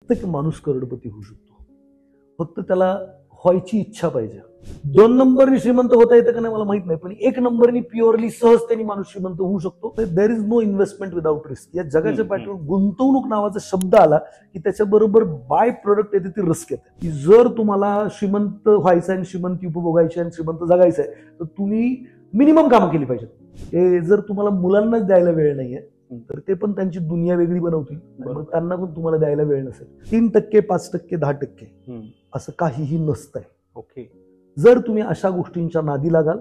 प्रत्येक माणूस करोडपती होऊ शकतो, फक्त त्याला व्हायची इच्छा पाहिजे. 2 नंबरनी श्रीमंत होता येतं का नाही मला माहित नाही, पण 1 नंबरनी प्युअरली सहजतेने माणूस श्रीमंत होऊ शकतो. There is no investment without risk. या जगाच्या पाठीवर गुंतवणूक नावाचा शब्द आला की त्याच्याबरोबर बाय प्रोडक्ट येते ती रिस्क येते. की जर तुम्हाला श्रीमंत व्हायचं आणि श्रीमंती उपभोगायची आणि श्रीमंत जगायचं आहे तर तुम्ही मिनिमम कामं केली पाहिजेत. हे जर तुम्हाला मुलांनाच द्यायला वेळ नाहीये तर ते पण त्यांची दुनिया वेगळी बनवतील, मग त्यांना पण तुम्हाला द्यायला वेळ नसेल. 3%, 5%, 10% असं काहीही नसतंय. ओके. जर तुम्ही अशा गोष्टींच्या नादी लागाल,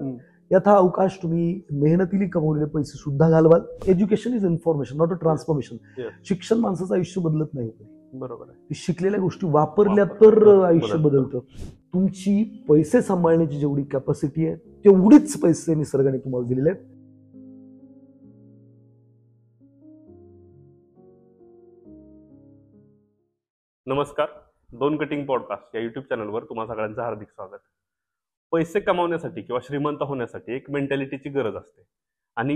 यथा अवकाश तुम्ही मेहनतीने कमवलेले पैसे सुद्धा घालवाल. Education is information not a transformation. शिक्षण माणसाचं आयुष्य बदलत नाही. बरोबर आहे. शिकलेल्या गोष्टी वापरल्या तर आयुष्य बदलतं. तुमची पैसे सांभाळण्याची जेवढी कॅपॅसिटी आहे तेवढीच पैसे निसर्गाने तुम्हाला दिलेले आहेत. नमस्कार, 2 कटिंग पॉडकास्ट या युट्यूब चॅनलवर तुम्हा सगळ्यांचं हार्दिक स्वागत. पैसे कमावण्यासाठी किंवा श्रीमंत होण्यासाठी एक मेंटॅलिटीची गरज असते आणि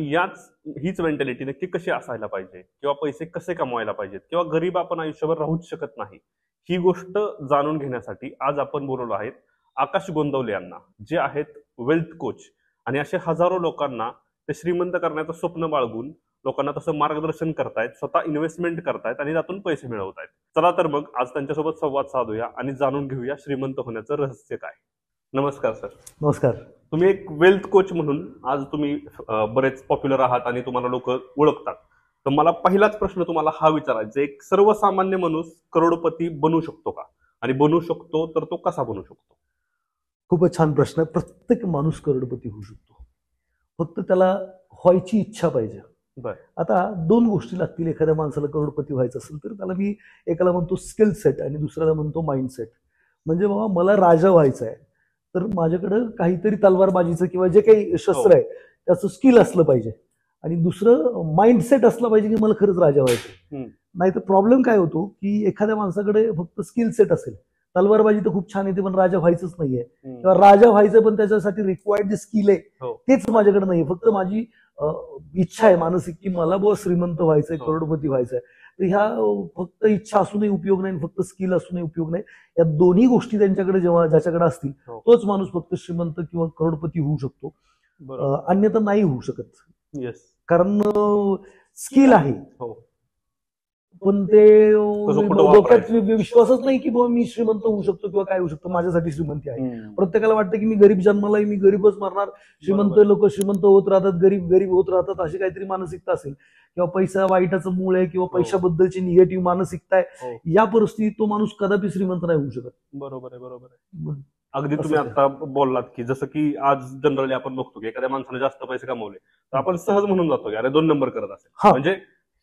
हीच मेंटॅलिटी नक्की कशी असायला पाहिजे किंवा पैसे कसे कमवायला पाहिजेत किंवा गरीब आपण आयुष्यभर राहूच शकत नाही, ही गोष्ट जाणून घेण्यासाठी आज आपण बोलवलो आहेत आकाश गोंदवले यांना, जे आहेत वेल्थ कोच आणि असे हजारो लोकांना ते श्रीमंत करण्याचं स्वप्न बाळगून लोकांना तसं मार्गदर्शन करतायत, स्वतः इन्व्हेस्टमेंट करतायत आणि त्यातून पैसे मिळवतायत. चला तर मग आज त्यांच्यासोबत संवाद साधूया आणि जाणून घेऊया श्रीमंत होण्याचं रहस्य काय. नमस्कार सर. नमस्कार. तुम्ही एक वेल्थ कोच म्हणून आज तुम्ही बरेच पॉप्युलर आहात आणि तुम्हाला लोक ओळखतात. तर मला पहिलाच प्रश्न तुम्हाला हा विचारायचा, एक सर्वसामान्य माणूस करोडपती बनू शकतो का, आणि बनू शकतो तर तो कसा बनू शकतो? खूपच छान प्रश्न आहे. प्रत्येक माणूस करोडपती होऊ शकतो, फक्त त्याला व्हायची इच्छा पाहिजे. आता 2 गोष्टी लागतील एखाद्या माणसाला करोडपती व्हायचं असेल तर. त्याला मी एकाला म्हणतो स्किल सेट आणि दुसऱ्याला म्हणतो माइंडसेट. म्हणजे बाबा मला राजा व्हायचं आहे तर माझ्याकडं काहीतरी तलवारबाजीचं किंवा जे काही शस्त्र आहे त्याचं स्किल असलं पाहिजे, आणि दुसरं माइंडसेट असलं पाहिजे की मला खरंच राजा व्हायचं. नाही तर प्रॉब्लेम काय होतो की एखाद्या माणसाकडे फक्त स्किल सेट असेल, तलवारबाजी तर खूप छान येते पण राजा व्हायचंच नाहीये, किंवा राजा व्हायचं पण त्याच्यासाठी रिक्वायर्ड जे स्किल आहे तेच माझ्याकडे नाहीये. फक्त माझी इच्छा आहे मानसिक की मला बहुत श्रीमंत व्हायचंय, करोडपती व्हायचंय. तर ह्या फक्त इच्छा असूनही उपयोग नाही, फक्त स्किल असूनही उपयोग नाही. या दोन्ही गोष्टी त्यांच्याकडे जेव्हा ज्याच्याकडे असतील तोच माणूस फक्त श्रीमंत किंवा करोडपती होऊ शकतो, अन्यथा नाही होऊ शकत. कारण स्किल आहे पण ते डोक्यात विश्वासच नाही की बाबा मी श्रीमंत होऊ शकतो किंवा काय होऊ शकतो, माझ्यासाठी श्रीमंती आहे. प्रत्येकाला वाटतं की मी गरीब जन्माला, मी गरीबच मरणार, श्रीमंत लोक श्रीमंत होत राहतात, गरीब गरीब होत राहतात, अशी काहीतरी मानसिकता असेल, किंवा पैसा वाईटाचं मूळ आहे किंवा पैशाबद्दलची निगेटिव्ह मानसिकता आहे. या परिस्थितीत तो माणूस कदापि श्रीमंत नाही होऊ शकत. बरोबर आहे, बरोबर आहे. अगदी तुम्ही आता बोललात की जसं की आज जनरली आपण बघतो की एखाद्या माणसाने जास्त पैसे कमवले तर आपण सहज म्हणून जातो की अरे 2 नंबर करत असेल. म्हणजे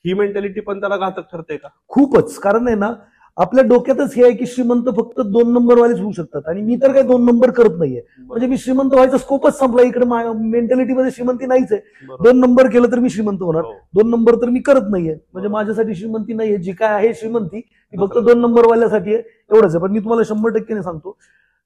ही मेंटॅलिटी पण त्याला घातक ठरते का? खूपच. कारण आहे ना, आपल्या डोक्यातच हे आहे की श्रीमंत फक्त 2 नंबरवालेच होऊ शकतात आणि मी तर काही 2 नंबर करत नाहीये, म्हणजे मी श्रीमंत व्हायचा स्कोपच संपला. इकडे मेंटॅलिटीमध्ये श्रीमंती नाहीच आहे. 2 नंबर केलं तर मी श्रीमंत होणार, 2 नंबर तर मी करत नाहीये, म्हणजे माझ्यासाठी श्रीमंती नाहीये. जी काय आहे श्रीमंती ती फक्त 2 नंबरवाल्यासाठी आहे, एवढंच आहे. पण मी तुम्हाला 100% सांगतो,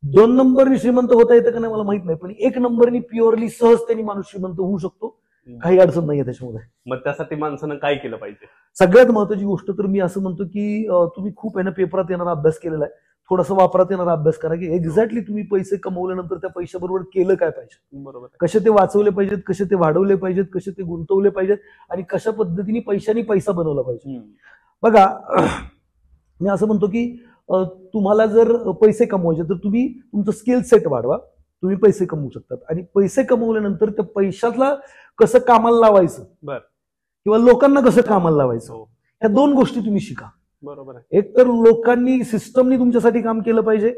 2 नंबरनी श्रीमंत होता येतं का नाही मला माहित नाही, पण 1 नंबरनी प्युअरली सहजतेने माणूस श्रीमंत होऊ शकतो. काही अडचण नाहीये त्याच्यामध्ये. मग त्यासाठी माणसानं काय केलं पाहिजे? सगळ्यात महत्वाची गोष्ट तर मी असं म्हणतो की तुम्ही खूप आहे ना पेपरात येणारा अभ्यास केलेला आहे, थोडासा वापरात येणारा अभ्यास करा की एक्झॅक्टली तुम्ही पैसे कमवल्यानंतर त्या पैशाबरोबर केलं काय पाहिजे. बरोबर. कसे ते वाचवले पाहिजेत, कसे ते वाढवले पाहिजेत, कसे ते गुंतवले पाहिजेत आणि कशा पद्धतीने पैशाने पैसा बनवला पाहिजे. बघा, मी असं म्हणतो की तुम्हाला जर पैसे कमवायचे तर तुम्ही तुमचं स्किल सेट वाढवा, तुम्ही पैसे कमवू शकतात. आणि पैसे कमवल्यानंतर त्या पैशातला कसं कामाला लावायचं किंवा लोकांना कसं कामाला लावायचं, ह्या 2 गोष्टी तुम्ही शिका. बरोबर आहे. एक तर लोकांनी, सिस्टमनी तुमच्यासाठी काम केलं पाहिजे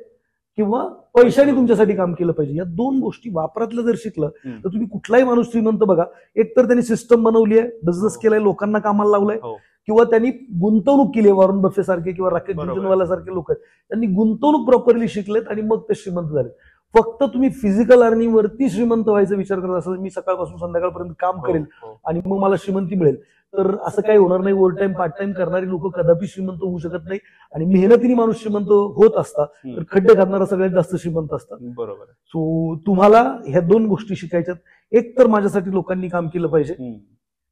किंवा पैशाने तुमच्यासाठी काम केलं पाहिजे. या 2 गोष्टी वापरातलं जर शिकलं तर तुम्ही कुठलाही माणूस श्रीमंत बघा, एक तर त्यांनी सिस्टम बनवली आहे, बिझनेस केलाय, लोकांना कामाला लावलाय, किंवा त्यांनी गुंतवणूक केली आहे. वॉरन बफे सारखे किंवा राकेश झुनझुनवाला सारखे लोक आहेत, त्यांनी गुंतवणूक प्रॉपरली शिकलेत आणि मग ते श्रीमंत झाले. फक्त तुम्ही फिजिकल अर्निंग वरती श्रीमंत व्हायचा विचार करत असाल, मी सकाळपासून संध्याकाळपर्यंत काम करेल आणि मग मला श्रीमंती मिळेल, तर असं काही होणार नाही. ओव्हर टाइम पार्ट टाइम करणारी लोक कदापि श्रीमंत होऊ शकत नाही. आणि मेहनतीने माणूस श्रीमंत होत असतात तर खड्डे घालणारा सगळ्यात जास्त श्रीमंत असतात. बरोबर. सो तुम्हाला ह्या 2 गोष्टी शिकायच्यात. एक तर माझ्यासाठी लोकांनी काम केलं पाहिजे,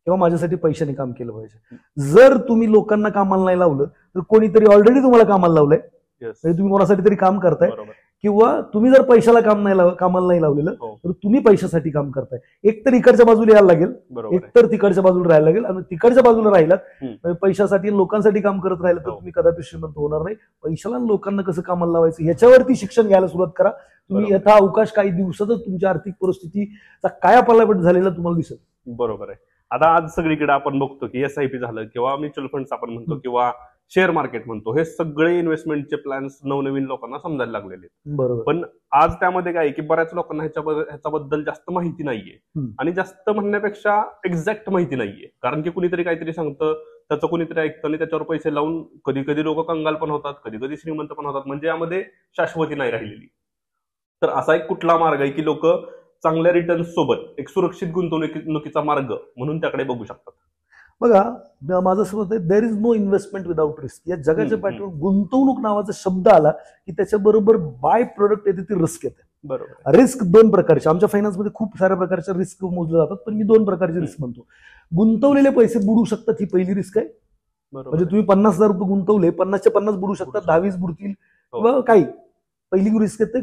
किंवा माझ्यासाठी पैशाने काम केलं पाहिजे. जर तुम्ही लोकांना कामाला नाही लावलं तर कोणीतरी ऑलरेडी तुम्हाला कामाला लावलंय, म्हणजे तुम्ही कोणासाठी तरी काम करताय, किंवा तुम्ही जर पैशाला कामाला नाही लावलेलं तर तुम्ही पैशासाठी काम करताय. एक तर इकडच्या बाजूला यायला लागेल, एक तर तिकडच्या बाजूला राहायला लागेल. आणि तिकडच्या बाजूला राहिलात पैशासाठी लोकांसाठी काम करत राहिलं तर तुम्ही कदापि श्रीमंत होणार नाही. पैशाला लोकांना कसं कामाला लावायचं याच्यावरती शिक्षण घ्यायला सुरुवात करा. तुम्ही यथा अवकाश काही दिवसातच तुमच्या आर्थिक परिस्थितीचा कायापालट झालेला तुम्हाला दिसेल. बरोबर आहे. आता आज सगळीकडे आपण बघतो की SIP झालं किंवा म्युच्युअल फंड्स आपण म्हणतो किंवा शेअर मार्केट म्हणतो, हे सगळे इन्व्हेस्टमेंटचे प्लॅन्स नवनवीन लोकांना समजायला लागलेले आहेत. बरोबर. पण आज त्यामध्ये काय की बऱ्याच लोकांना ह्याच्याबद्दल जास्त माहिती नाहीये, आणि जास्त म्हणण्यापेक्षा एक्झॅक्ट माहिती नाहीये. कारण की कुणीतरी काहीतरी सांगतं, त्याचं कुणीतरी ऐकतं आणि त्याच्यावर पैसे लावून कधी कधी लोक कंगाल पण होतात, कधी कधी श्रीमंत पण होतात. म्हणजे यामध्ये शाश्वती नाही राहिलेली. तर असा एक कुठला मार्ग आहे की लोक चांगल्या रिटर्न्स सोबत एक सुरक्षित गुंतवणुकीचा मार्ग म्हणून त्याकडे बघू शकतात? बघा, माझं असं मत आहे, there is no investment without risk. या जगाच्या पाठीवर गुंतवणूक नावाचा शब्द आला की त्याच्याबरोबर बाय प्रोडक्ट येते ती रिस्क येते. बरोबर. रिस्क दोन प्रकारचे, आमच्या फायनान्समध्ये खूप साऱ्या प्रकारच्या रिस्क मोजले जातात, पण मी दोन प्रकारचे रिस्क म्हणतो. गुंतवलेले पैसे बुडू शकतात, ही पहिली रिस्क आहे. म्हणजे तुम्ही 50,000 रुपये गुंतवले, 50चे 50 बुडू शकतात, 10-20 बुडतील किंवा काही. पहिली रिस्क येते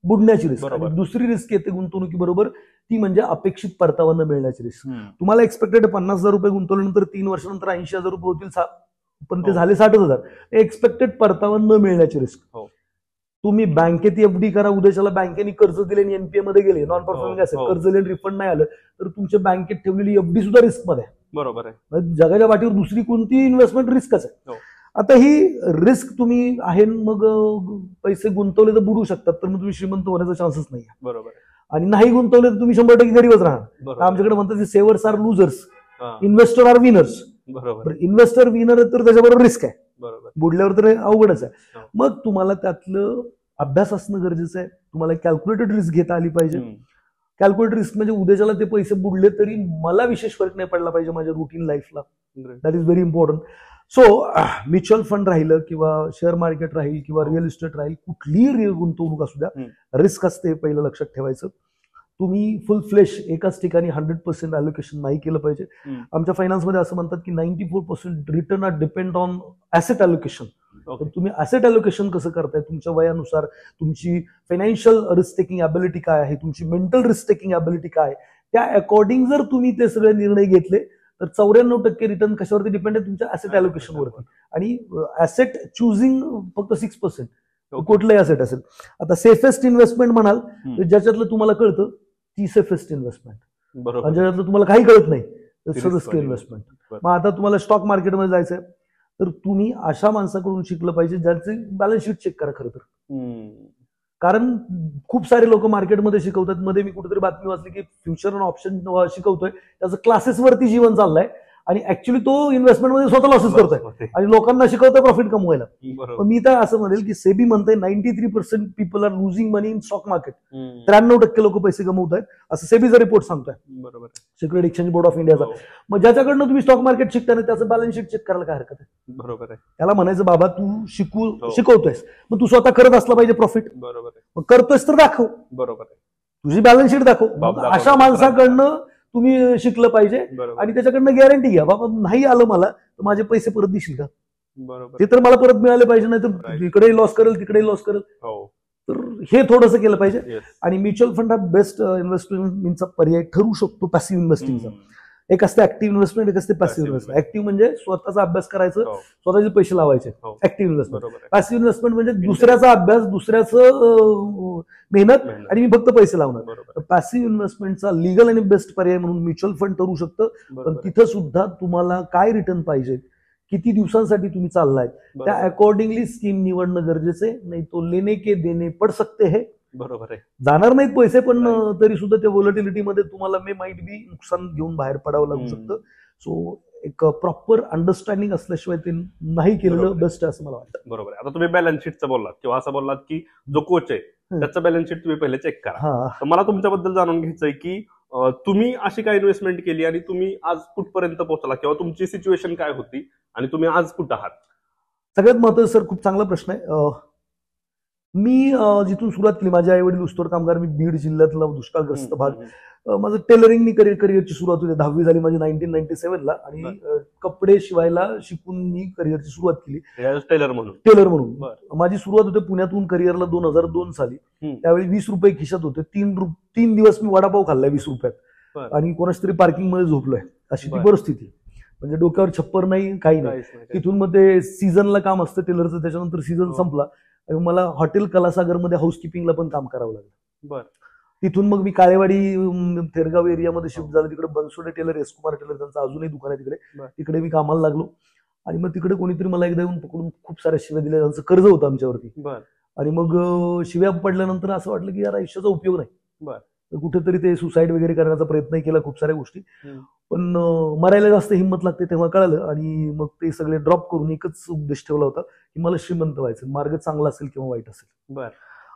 बुडण्याची रिस्क. दुसरी रिस्क येते गुंतवणुकीबरोबर, ती म्हणजे अपेक्षित परतावा न मिळण्याची रिस्क. तुम्हाला एक्सपेक्टेड 50,000 रुपये गुंतवल्यानंतर 3 वर्षानंतर 80,000 रुपये होतील, पण ते झाले 60,000. एक्सपेक्टेड परतावा न मिळण्याची रिस्क. तुम्ही बँकेत FD करा, उद्याच्याला बँकेने कर्ज दिले आणि NPA मध्ये गेले, नॉन परफॉर्मिंग असेल, कर्ज दिले रिफंड नाही आलं तर तुमच्या बँकेत ठेवलेली FD सुद्धा रिस्क मध्ये आहे. बरोबर आहे. जगाच्या पाठीवर दुसरी कोणती इन्व्हेस्टमेंट रिस्कच आहे. आता ही रिस्क तुम्ही आहे, मग पैसे गुंतवले तर बुडू शकतात, तर मग तुम्ही श्रीमंत होण्याचा चान्सच नाही. बरोबर. आणि नाही गुंतवले तर तुम्ही 100% गरीबच राहणार. आमच्याकडे म्हणतात सेवर्स आर लुझर्स, इन्व्हेस्टर आर विनर्स. बरोबर. इन्व्हेस्टर विनर तर त्याच्याबरोबर रिस्क आहे. बरोबर. बुडल्यावर तर अवघडच आहे. मग तुम्हाला त्यातलं अभ्यास असणं गरजेचं आहे. तुम्हाला कॅल्क्युलेटेड रिस्क घेता आली पाहिजे. कॅल्क्युलेटेड रिस्क म्हणजे उद्याच्याला ते पैसे बुडले तरी मला विशेष फरक नाही पडला पाहिजे माझ्या रुटीन लाईफला. That is very important. So mutual fund राहिलं किंवा शेअर मार्केट राहील किंवा रिअल इस्टेट राहील, कुठलीही गुंतवणूक असू द्या, रिस्क असते, पहिलं लक्षात ठेवायचं. तुम्ही फुल फ्लेश एकाच ठिकाणी 100% अलोकेशन नाही केलं पाहिजे. आमच्या फायनान्समध्ये असं म्हणतात की 94% return are depend on asset allocation. तुम्ही ऍसेट अलोकेशन कसं करताय, तुमच्या वयानुसार तुमची फायनान्शियल रिस्क टेकिंग ॲबिलिटी काय आहे, तुमची मेंटल रिस्क टेकिंग ॲबिलिटी काय आहे, त्या अकॉर्डिंग जर तुम्ही ते सगळे निर्णय घेतले तर 94% रिटर्न कशावरती डिपेंड आहे, तुमच्या ऍसेट अलोकेशनवरती. आणि ऍसेट चुझिंग फक्त 6%, कुठलंही ऍसेट असेल. आता सेफेस्ट इन्व्हेस्टमेंट म्हणाल तर ज्याच्यातलं तुम्हाला कळतं ती सेफेस्ट इन्व्हेस्टमेंट. आणि ज्याच्यातलं तुम्हाला काही कळत नाही तर रिस्क इन्व्हेस्टमेंट. मग आता तुम्हाला स्टॉक मार्केटमध्ये जायचंय तर तुम्ही अशा माणसाकडून शिकलं पाहिजे ज्यांचे बॅलन्स शीट चेक करा. खरं तर कारण खूप सारे लोक मार्केटमध्ये शिकवतात. मध्ये मी कुठेतरी बातमी वाचली की फ्युचर अँड ऑप्शन शिकवतोय, त्याचं क्लासेसवरती जीवन चाललंय आणि ऍक्च्युली तो इन्व्हेस्टमेंटमध्ये स्वतः लॉसेस करतोय आणि लोकांना शिकवतोय प्रॉफिट कमवायला. पण मी तर असं म्हणेल की सेबी म्हणतंय 93% people are losing money in stock market. 93% लोक पैसे कमवत आहेत असं सेबीचा रिपोर्ट सांगतोय, सिक्युरिटी एक्सचेंज बोर्ड ऑफ इंडियाचा. मग ज्याच्याकडनं तुम्ही स्टॉक मार्केट शिकताना त्याचं बॅलन्स शीट चेक करायला काय हरकत आहे? बरोबर आहे. त्याला म्हणायचं बाबा तू शिकवतोयस, मग तू स्वतः करत असला पाहिजे प्रॉफिट. बरोबर आहे. मग करतोयस तर दाखव. बरोबर आहे. तुझी बॅलन्स शीट दाखव. अशा माणसाकडनं तुम्ही शिकलं पाहिजे आणि त्याच्याकडनं गॅरंटी घ्या, बाबा नाही आलं मला तर माझे पैसे परत देशील का? ते तर मला परत मिळाले पाहिजे, नाही तर इकडेही लॉस करेल तिकडेही लॉस करेल. तर हे थोडंसं केलं पाहिजे. आणि म्युच्युअल फंड हा बेस्ट इन्व्हेस्टमेंटचा पर्याय ठरू शकतो पॅसिव्ह इन्व्हेस्टिंगचा. एक असते ऍक्टिव्ह इन्व्हेस्टमेंट, एक असते पॅसिव्ह इन्व्हेस्टमेंट. ऍक्टिव्ह म्हणजे स्वतःचा अभ्यास करायचं, स्वतःचे पैसे लावायचे, ऍक्टिव्ह इन्व्हेस्टमेंट. पॅसिव्ह इन्व्हेस्टमेंट म्हणजे दुसऱ्याचा अभ्यास, दुसऱ्याचं मेहनत आणि मी फक्त पैसे लावणार. तर पॅसिव्ह इन्व्हेस्टमेंटचा लिगल आणि बेस्ट पर्याय म्हणून म्युच्युअल फंड ठरू शकतं. पण तिथं सुद्धा तुम्हाला काय रिटर्न पाहिजे, किती दिवसांसाठी तुम्ही चाललाय, त्या अकॉर्डिंगली स्कीम निवडणं गरजेचे. नाही तो लेने के देने पड सकते है. बरोबर आहे. जाणार नाहीत पैसे, पण तरी सुद्धा त्या व्होलॅटिलिटीमध्ये तुम्हाला मे माइट बी नुकसान घेऊन बाहेर पडावं लागू शकतं. सो एक प्रॉपर अंडरस्टँडिंग असल्याशिवाय ते नाही केलेलं बेस्ट असं मला वाटतं. बरोबर आहे. आता तुम्ही बॅलन्स शीटचं बोललात किंवा असं बोललात की जो कोच आहे त्याचं बॅलन्स शीट तुम्ही पहिले चेक करा. तर मला तुमच्याबद्दल जाणून घ्यायचंय की तुम्ही अशी काय इन्व्हेस्टमेंट केली आणि तुम्ही आज कुठपर्यंत पोहोचला किंवा तुमची सिच्युएशन काय होती आणि तुम्ही आज कुठं आहात? सगळ्यात महत्त्वाचं सर, खूप चांगला प्रश्न आहे. मी जिथून सुरुवात केली, माझे आई वडील ऊसतोड कामगार, मी बीड जिल्ह्यातला दुष्काळग्रस्त भाग. माझं टेलरिंगनी करिअरची सुरुवात होती. 10वी झाली माझी 1997 ला आणि कपडे शिवायला शिकून मी करिअरची सुरुवात केली टेलर म्हणून. माझी सुरुवात होते पुण्यातून करिअरला 2002 साली. त्यावेळी 20 रुपये खिशात होते. 3 दिवस मी वडापाव खाल्लाय 20 रुपयात आणि कोणाच तरी पार्किंग मध्ये झोपलोय, अशी ती परिस्थिती. म्हणजे डोक्यावर छप्पर नाही, काही नाही. तिथून मग ते सीझनला काम असतं टेलरचं, त्याच्यानंतर सीझन संपला आणि मला हॉटेल कलासागरमध्ये हाऊसकीपिंगला पण काम करावं लागलं. तिथून मग मी काळेवाडी थेरगाव एरियामध्ये शिफ्ट झालो. तिकडे Bansode tailor, S Kumar tailor, त्यांचं अजूनही दुकान आहे तिकडे मी कामाला लागलो. आणि मग तिकडे कोणीतरी मला एकदा येऊन पकडून खूप साऱ्या शिव्या दिल्या. त्यांचं कर्ज होतं आमच्यावरती. आणि मग शिव्या पडल्यानंतर असं वाटलं की यार आयुष्याचा उपयोग नाही. कुठेतरी ते सुसाईड वगैरे करण्याचा प्रयत्न केला, खूप साऱ्या गोष्टी. पण मरायला जास्त हिंमत लागते तेव्हा कळालं. आणि मग ते सगळे ड्रॉप करून एकच उद्देश ठेवला होता की मला श्रीमंत व्हायचं. मार्ग चांगला असेल किंवा वाईट असेल.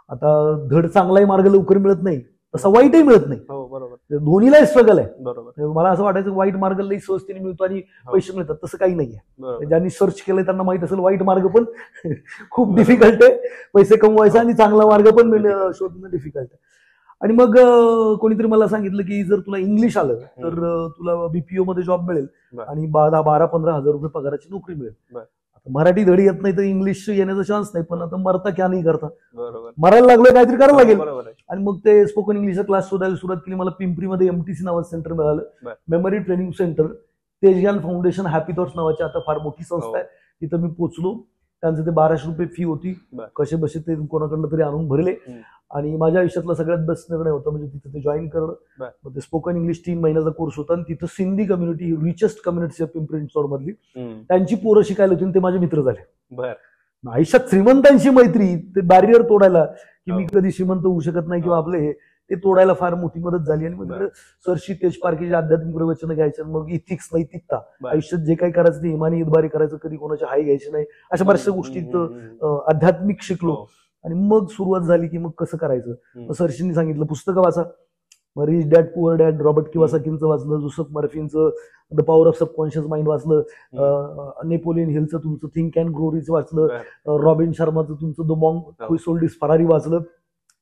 आता धड चांगलाही मार्ग लवकर मिळत नाही, तसा वाईटही मिळत नाही. दोन्हीलाही स्ट्रगल आहे. मला असं वाटायचं वाईट मार्ग लई सहजतेने मिळतो आणि पैसे मिळतात, तसं काही नाहीये. ज्यांनी सर्च केलंय त्यांना माहित असेल वाईट मार्ग पण खूप डिफिकल्ट आहे पैसे कमवायचा, आणि चांगला मार्ग पण शोधणं डिफिकल्ट आहे. आणि मग कोणीतरी मला सांगितलं की जर तुला इंग्लिश आलं तर तुला बीपीओ मध्ये जॉब मिळेल आणि 12-15 हजार रुपये पगाराची नोकरी मिळेल. मराठी धडी येत नाही तर इंग्लिश येण्याचा चान्स नाही, पण आता मरता क्या नाही करता, मरायला लागलोय काहीतरी करावं लागेल. आणि मग ते स्पोकन इंग्लिशचा क्लास शोधायला सुरुवात केली. मला पिंपरीमध्ये MTC नावाचं सेंटर मिळालं, memory training centre. Tejgyan foundation happy thoughts नावाची आता फार मोठी संस्था आहे, तिथं मी पोहोचलो. त्यांचं ते 1200 रुपये फी होती. कसे बसे ते कोणाकडनं तरी आणून भरले. आणि माझ्या आयुष्यातला सगळ्यात बेस्ट निर्णय होता म्हणजे तिथे ते जॉईन करणं. मग ते स्पोकन इंग्लिश 3 महिन्याचा कोर्स होता आणि तिथं Sindhi community, richest community Pimpri Chinchwad मधली, त्यांची पोरं शिकायला होती, ते माझे मित्र झाले. आयुष्यात श्रीमंतांची मैत्री, ते बॅरियर तोडायला की मी कधी श्रीमंत होऊ शकत नाही किंवा आपले हे, ते तोडायला फार मोठी मदत झाली. आणि मग सरशी तेजपारकीचे आध्यात्मिक प्रवचन घ्यायचं, मग इथिक्स नैतिकता, आयुष्यात जे काही करायचं ते इमानी इतबारी करायचं, कधी कोणाची हाय घ्यायची नाही, अशा बऱ्याचशा गोष्टीत आध्यात्मिक शिकलो. आणि मग सुरुवात झाली की मग कसं करायचं. सरशींनी सांगितलं पुस्तकं वाचा. मग rich dad poor dad Robert किवासाकींचं वाचलं, जोसेफ मर्फींचं the power of subconscious mind वाचलं, नेपोलियन हिलचं तुमचं थिंक अँड ग्रो रिच वाचलं, रॉबिन शर्माचं तुमचं the monk who sold his Ferrari वाचलं.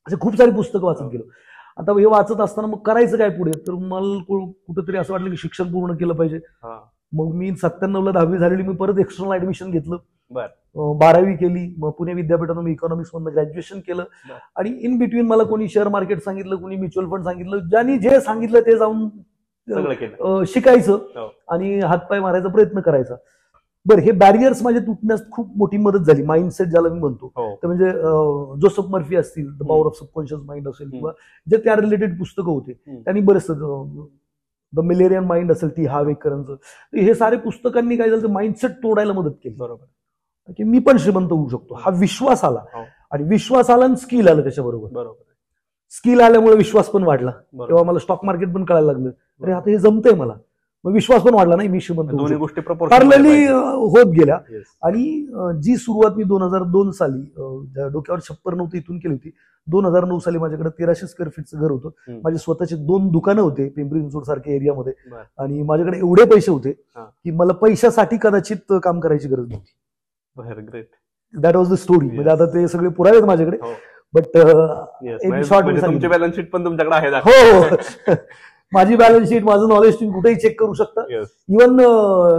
असे खूप सारी पुस्तकं वाचत गेलो. आता हे वाचत असताना मग करायचं काय पुढे, तर मला कुठेतरी असं वाटलं की शिक्षण पूर्ण केलं पाहिजे. मग मी 97 ला 10वी झालेली, मी परत एक्सटर्नल ऍडमिशन घेतलं, 12वी केली. मग पुणे विद्यापीठातून मी इकॉनॉमिक्स मधून ग्रॅज्युएशन केलं. आणि इन बिटवीन मला कोणी शेअर मार्केट सांगितलं, कोणी म्युच्युअल फंड सांगितलं, ज्यांनी जे सांगितलं ते जाऊन शिकायचं आणि हातपाय मारायचा प्रयत्न करायचा. बरं, हे बॅरियर्स माझे तुटण्यास खूप मोठी मदत झाली. माइंडसेट ज्याला मी म्हणतो, तर म्हणजे जोसेफ मर्फी असतील, the power of subconscious mind असेल, किंवा जे त्या रिलेटेड पुस्तकं होते त्यांनी बरेच, द मिलेनियन माइंड असेल टी हार्वेकरांचं, हे सारे पुस्तकांनी काय झालं, माइंडसेट तोडायला मदत केली. बरोबर, की मी पण श्रीमंत होऊ शकतो, हा विश्वास आला. आणि विश्वास आला आणि स्किल आलं त्याच्याबरोबर. स्किल आल्यामुळे विश्वास पण वाढला. तेव्हा मला स्टॉक मार्केट पण कळायला लागलं, अरे आता हे जमतंय मला. मग विश्वास पण वाढला, नाही मी श्रीमंत, दोन्ही गोष्टी पॅरलली होत गेल्या. आणि जी सुरुवात मी 2002 साली, डोक्यावर छप्पर नव्हतं, इथून केली होती. 2009 साली माझ्याकडे 1300 स्क्वेअर फीटचं घर होतं. माझे स्वतःचे 2 दुकानं होते पिंपरी चिंचवड सारख्या एरियामध्ये. आणि माझ्याकडे एवढे पैसे होते की मला पैशासाठी कदाचित काम करायची गरज नव्हती. That was the story. म्हणजे आता ते सगळे पुरावे आहेत माझ्याकडे, बट तुमची बॅलन्स शीट पण तुमच्याकडे आहे. हो, माझी बॅलन्स शीट, माझं नॉलेज तुम्ही कुठेही चेक करू शकता. इव्हन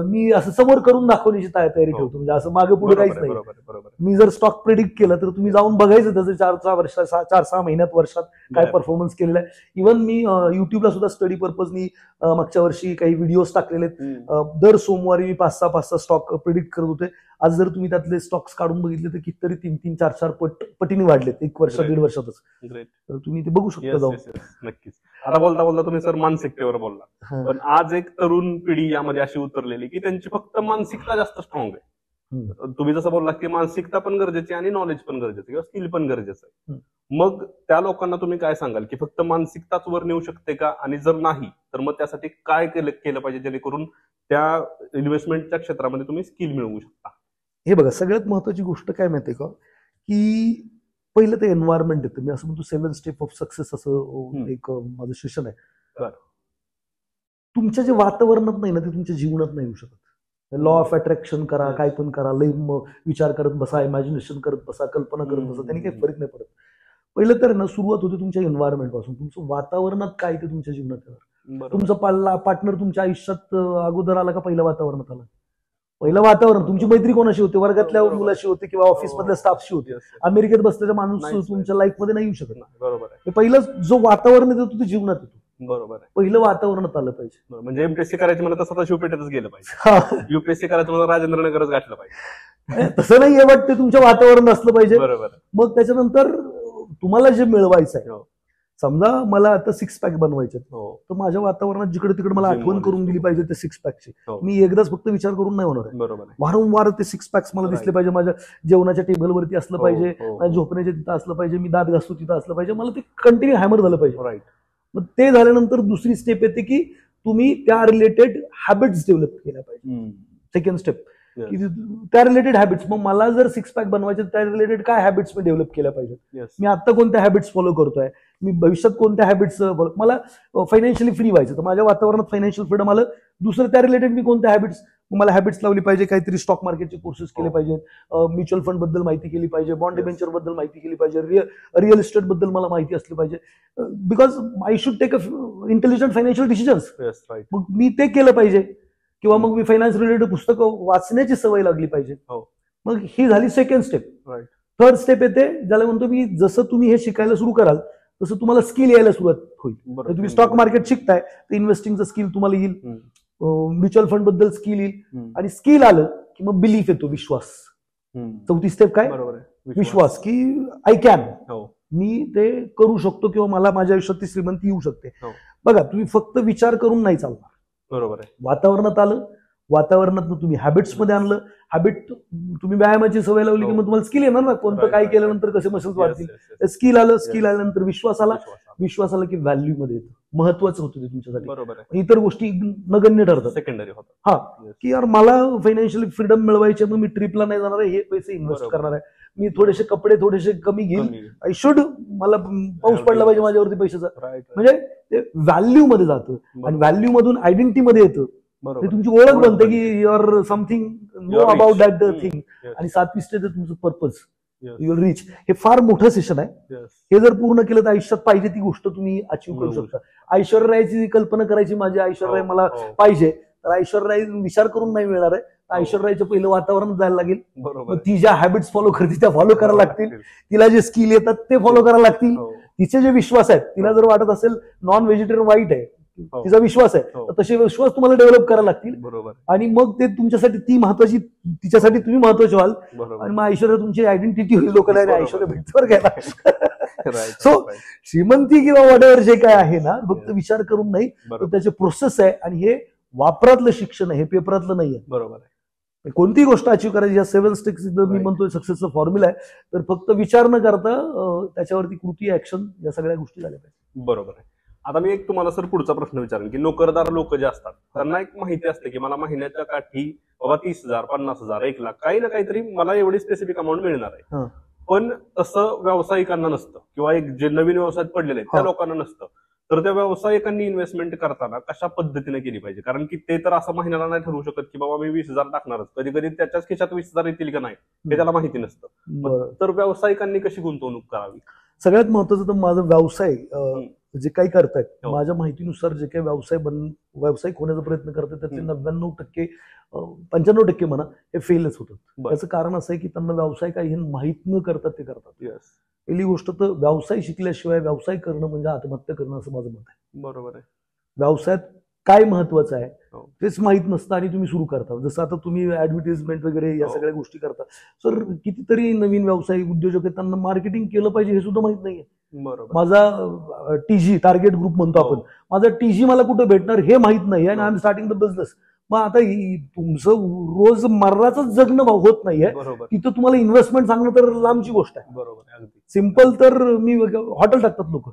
मी असं समोर करून दाखवण्याची तयारी ठेवतो, म्हणजे असं मागे पुढे काहीच नाही. मी जर स्टॉक प्रेडिक्ट केला तर तुम्ही जाऊन बघायचं त्याचं 4-6 महिन्यात, वर्षात काय परफॉर्मन्स केलेला आहे. इव्हन मी युट्यूबला सुद्धा स्टडी पर्पजनी मागच्या वर्षी काही व्हिडिओज टाकलेले आहेत. दर सोमवारी मी 5-6 स्टॉक प्रेडिक्ट करत होते. आज जर तुम्ही त्यातले स्टॉक्स काढून बघितले तर कितीतरी 3-3, 4-4 पटीने वाढलेत 1 वर्ष 1.5 वर्षातच. तर तुम्ही ते बघू शकता जाऊन. नक्कीच. आता बोलता बोलता तुम्ही सर मानसिकतेवर बोलला, पण आज एक तरुण पिढी यामध्ये अशी उतरलेली की त्यांची फक्त मानसिकता जास्त स्ट्रॉंग आहे. तुम्ही जसं बोलला की मानसिकता पण गरजेची आणि नॉलेज पण गरजेचं किंवा स्किल पण गरजेचं आहे. मग त्या लोकांना तुम्ही काय सांगाल की फक्त मानसिकताच वर नेऊ शकते का, आणि जर नाही तर मग त्यासाठी काय केलं पाहिजे जेणेकरून त्या इन्व्हेस्टमेंटच्या क्षेत्रामध्ये तुम्ही स्किल मिळवू शकता? हे बघा, सगळ्यात महत्वाची गोष्ट काय माहितीये का, की पहिलं ते एन्व्हायरमेंट येतं. मी असं म्हणतो 7 स्टेप ऑफ सक्सेस असं एक माझं सेशन आहे. तुमच्या जे वातावरणात नाही ना, ते तुमच्या जीवनात नाही येऊ शकत. लॉ ऑफ अट्रॅक्शन करा, काय पण करा, लई विचार करत बसा, इमॅजिनेशन करत बसा, कल्पना करत बसा, त्यांनी काही फरक नाही पडत. पहिलं तर ना सुरुवात होते तुमच्या एन्व्हायरमेंट पासून. तुमचं वातावरणात काय ते तुमच्या जीवनात येणार. तुमचा पार्टनर तुमच्या आयुष्यात अगोदर आला का पहिल्या वातावरणात आला? पहिलं वातावरण. तुमची मैत्री कोणाशी होते? वर्गातल्या मुलाशी होते किंवा ऑफिस मधल्या स्टाफशी होते. अमेरिकेत बसलेला माणूस तुमच्या लाईफ मध्ये नाही येऊ शकत. बरोबर आहे. पहिलं जो वातावरण येतो ते जीवनात येतो. बरोबर आहे. पहिलं वातावरणात आलं पाहिजे. म्हणजे एमपीएससी करायची मला तर स्वतः शिवपेठेतच गेलं पाहिजे. युपीएससी करायचं मला राजेंद्रनगरच गाठलं पाहिजे. तसं नाही आहे, वाटतं तुमच्या वातावरण असलं पाहिजे. बरोबर. मग त्याच्यानंतर तुम्हाला जे मिळवायचं आहे, समजा मला आता 6 पॅक बनवायचे, तर माझ्या वातावरणात जिकडे तिकडे मला आठवण करून दिली पाहिजे ते 6 पॅकची. मी एकदाच फक्त विचार करून नाही होणार. बरोबर. वारंवार ते 6 पॅक्स मला दिसले पाहिजे. माझ्या जेवणाच्या टेबलवरती असलं पाहिजे, झोपण्याच्या तिथं असलं पाहिजे, मी दात घासतो तिथं असलं पाहिजे, मला ते कंटिन्यू हॅमर झालं पाहिजे. राईट. मग ते झाल्यानंतर दुसरी स्टेप येते की तुम्ही त्या रिलेटेड हॅबिट्स डेव्हलप केल्या पाहिजे. सेकंड स्टेप की त्या रिलेटेड हॅबिट्स. मग मला जर 6 पॅक बनवायचे, त्या रिलेटेड काय हॅबिट्स मी डेव्हलप केल्या पाहिजेत. मी आता कोणत्या हॅबिट्स फॉलो करतोय, मी भविष्यात कोणत्या हॅबिट्स, मला फायनान्शियली फ्री व्हायचं, तर माझ्या वातावरणात फायनान्शियल फ्रीडम आलं. दुसरं त्या रिलेटेड मी कोणत्या हॅबिट्स, मला हॅबिट्स लावली पाहिजे, काहीतरी स्टॉक मार्केटचे कोर्सेस केले पाहिजेत, म्युच्युअल फंड बद्दल माहिती केली पाहिजे, बॉन्ड डिबेंचर बद्दल माहिती केली पाहिजे, रिअल इस्टेट बद्दल मला माहिती असली पाहिजे. Because I should take a intelligent financial decisions. मग मी ते केलं पाहिजे. किंवा मग मी फायनान्स रिलेटेड पुस्तकं वाचण्याची सवय लागली पाहिजे. मग ही झाली सेकंड स्टेप. थर्ड स्टेप येते ज्याला म्हणतो मी, जसं तुम्ही हे शिकायला सुरू कराल तसं तुम्हाला स्किल यायला सुरुवात होईल. तुम्ही स्टॉक मार्केट शिकताय तर इन्व्हेस्टिंगचं स्किल तुम्हाला येईल, म्युच्युअल फंड बद्दल स्किल येईल, आणि स्किल आलं की मग बिलीफ येतो, विश्वास. चौथी स्टेप काय? विश्वास, की आय कॅन, मी ते करू शकतो किंवा मला माझ्या आयुष्यात ती श्रीमंती येऊ शकते. बघा, तुम्ही फक्त विचार करून नाही चालणार. बरोबर आहे. वातावरणात आलं, वातावरणात तुम्ही हॅबिट्स मध्ये आणलं, हॅबिट तुम्ही व्यायामाची सवय लावली की मग तुम्हाला स्किल येणार ना. कोणतं काय केल्यानंतर कसे मसल्स वाढतील. स्किल आलं, स्किल आल्यानंतर विश्वास आला, विश्वास आला की व्हॅल्यू मध्ये येतं. महत्वाचं होतं ते तुमच्यासाठी. बरोबर. इतर गोष्टी नगण्य ठरतात, सेकंडरी होतं. हा, की यार मला फायनान्शियल फ्रीडम मिळवायचे, मग मी ट्रिपला नाही जाणार आहे, हे पैसे इन्व्हेस्ट करणार आहे, मी थोडेसे कपडे थोडेसे कमी घेईल, आय शुड, मला पाऊस पडला पाहिजे माझ्यावरती पैशाचा. म्हणजे ते व्हॅल्यू मध्ये जातं आणि व्हॅल्यू मधून आयडेंटिटी मध्ये येतं. तुमची ओळख बनते की you are something know about that thing. आणि 7वी स्टेज तुमचं पर्पज, यू विल रीच. हे फार मोठं सेशन आहे. हे जर पूर्ण केलं तर आयुष्यात पाहिजे ती गोष्ट तुम्ही अचीव्ह करू शकता. ऐश्वर्याची कल्पना करायची, माझी ऐश्वर्या मला पाहिजे, तर ऐश्वर्या विचार करून नाही मिळणार आहे. ऐश्वर्याचं पहिलं वातावरण जायला लागेल. मग ती ज्या हॅबिट्स फॉलो करते त्या फॉलो करायला लागतील. तिला जे स्किल येतात ते फॉलो करायला लागतील. तिचे जे विश्वास आहेत, तिला जर वाटत असेल नॉन व्हेजिटेरियन वाईट आहे, तिचा विश्वास आहे, तर तसे विश्वास तुम्हाला डेव्हलप करायला लागतील. आणि मग ते तुमच्यासाठी ती महत्वाची, तिच्यासाठी तुम्ही महत्वाचे व्हाल. आणि मग ऐश्वर्या तुमची आयडेंटिटी होईल लोकांना, ऐश्वर्या भेटवर घ्यायला. सो श्रीमंती किंवा वॉटेवर जे काय आहे ना, फक्त विचार करून नाही, तर त्याचे प्रोसेस आहे. आणि हे वापरातलं शिक्षण आहे, हे पेपरातलं नाही आहे. बरोबर आहे. कोणतीही गोष्ट अचीव्ह करायची, या 7 स्टेप्स मी म्हणतोय सक्सेसचा फॉर्म्युला आहे. तर फक्त विचार न करता त्याच्यावरती कृती, ऍक्शन, या सगळ्या गोष्टी झाल्या पाहिजे. बरोबर आहे. आता मी एक तुम्हाला सर पुढचा प्रश्न विचारेन की नोकरदार लोक जे असतात त्यांना एक माहिती असते की मला महिन्याच्या काठी बाबा 30,000, 50,000, 1,00,000 काही ना काहीतरी मला एवढी स्पेसिफिक अमाऊंट मिळणार आहे. पण तसं व्यावसायिकांना नसतं, किंवा एक जे नवीन व्यवसायात पडलेले आहेत त्या लोकांना नसतं. तर त्या व्यावसायिकांनी इन्व्हेस्टमेंट करताना कशा पद्धतीने केली पाहिजे? कारण की ते तर असं महिन्याला नाही ठरवू शकत की बाबा मी 20,000 टाकणारच, कधी कधी त्याच्याच खिशात 20,000 येतील का नाही हे त्याला माहिती नसतं. तर व्यावसायिकांनी कशी गुंतवणूक करावी? सगळ्यात महत्वाचं तर माझा व्यवसाय जे काही करतायत, माझ्या माहितीनुसार जे काही व्यावसायिक होण्याचा प्रयत्न करतात त्यातले 99%, 95% म्हणा, हे फेलच होतात. त्याचं कारण असं आहे की त्यांना व्यवसाय काही हे माहित न करतात ते करतात. पहिली गोष्ट तर व्यवसाय शिकल्याशिवाय व्यवसाय करणं म्हणजे आत्महत्या करणं असं माझं मत आहे. बरोबर आहे. व्यवसायात काय महत्वाचं आहे तेच माहित नसतं आणि तुम्ही सुरू करता. जसं आता तुम्ही ऍडव्हर्टाइजमेंट वगैरे या सगळ्या गोष्टी करता. सर कितीतरी नवीन व्यावसायिक उद्योजक आहेत, त्यांना मार्केटिंग केलं पाहिजे हे सुद्धा माहित नाहीये. माझा टीजी, टार्गेट ग्रुप म्हणतो आपण, माझा टीजी मला कुठे भेटणार हे माहित नाही आणि I am starting the business. मग आता तुमचं रोज मर्राच जगणं होत नाहीये, तिथं तुम्हाला इन्व्हेस्टमेंट सांगणं तर लांबची गोष्ट आहे. बरोबर. सिम्पल तर मी हॉटेल टाकतात लोक,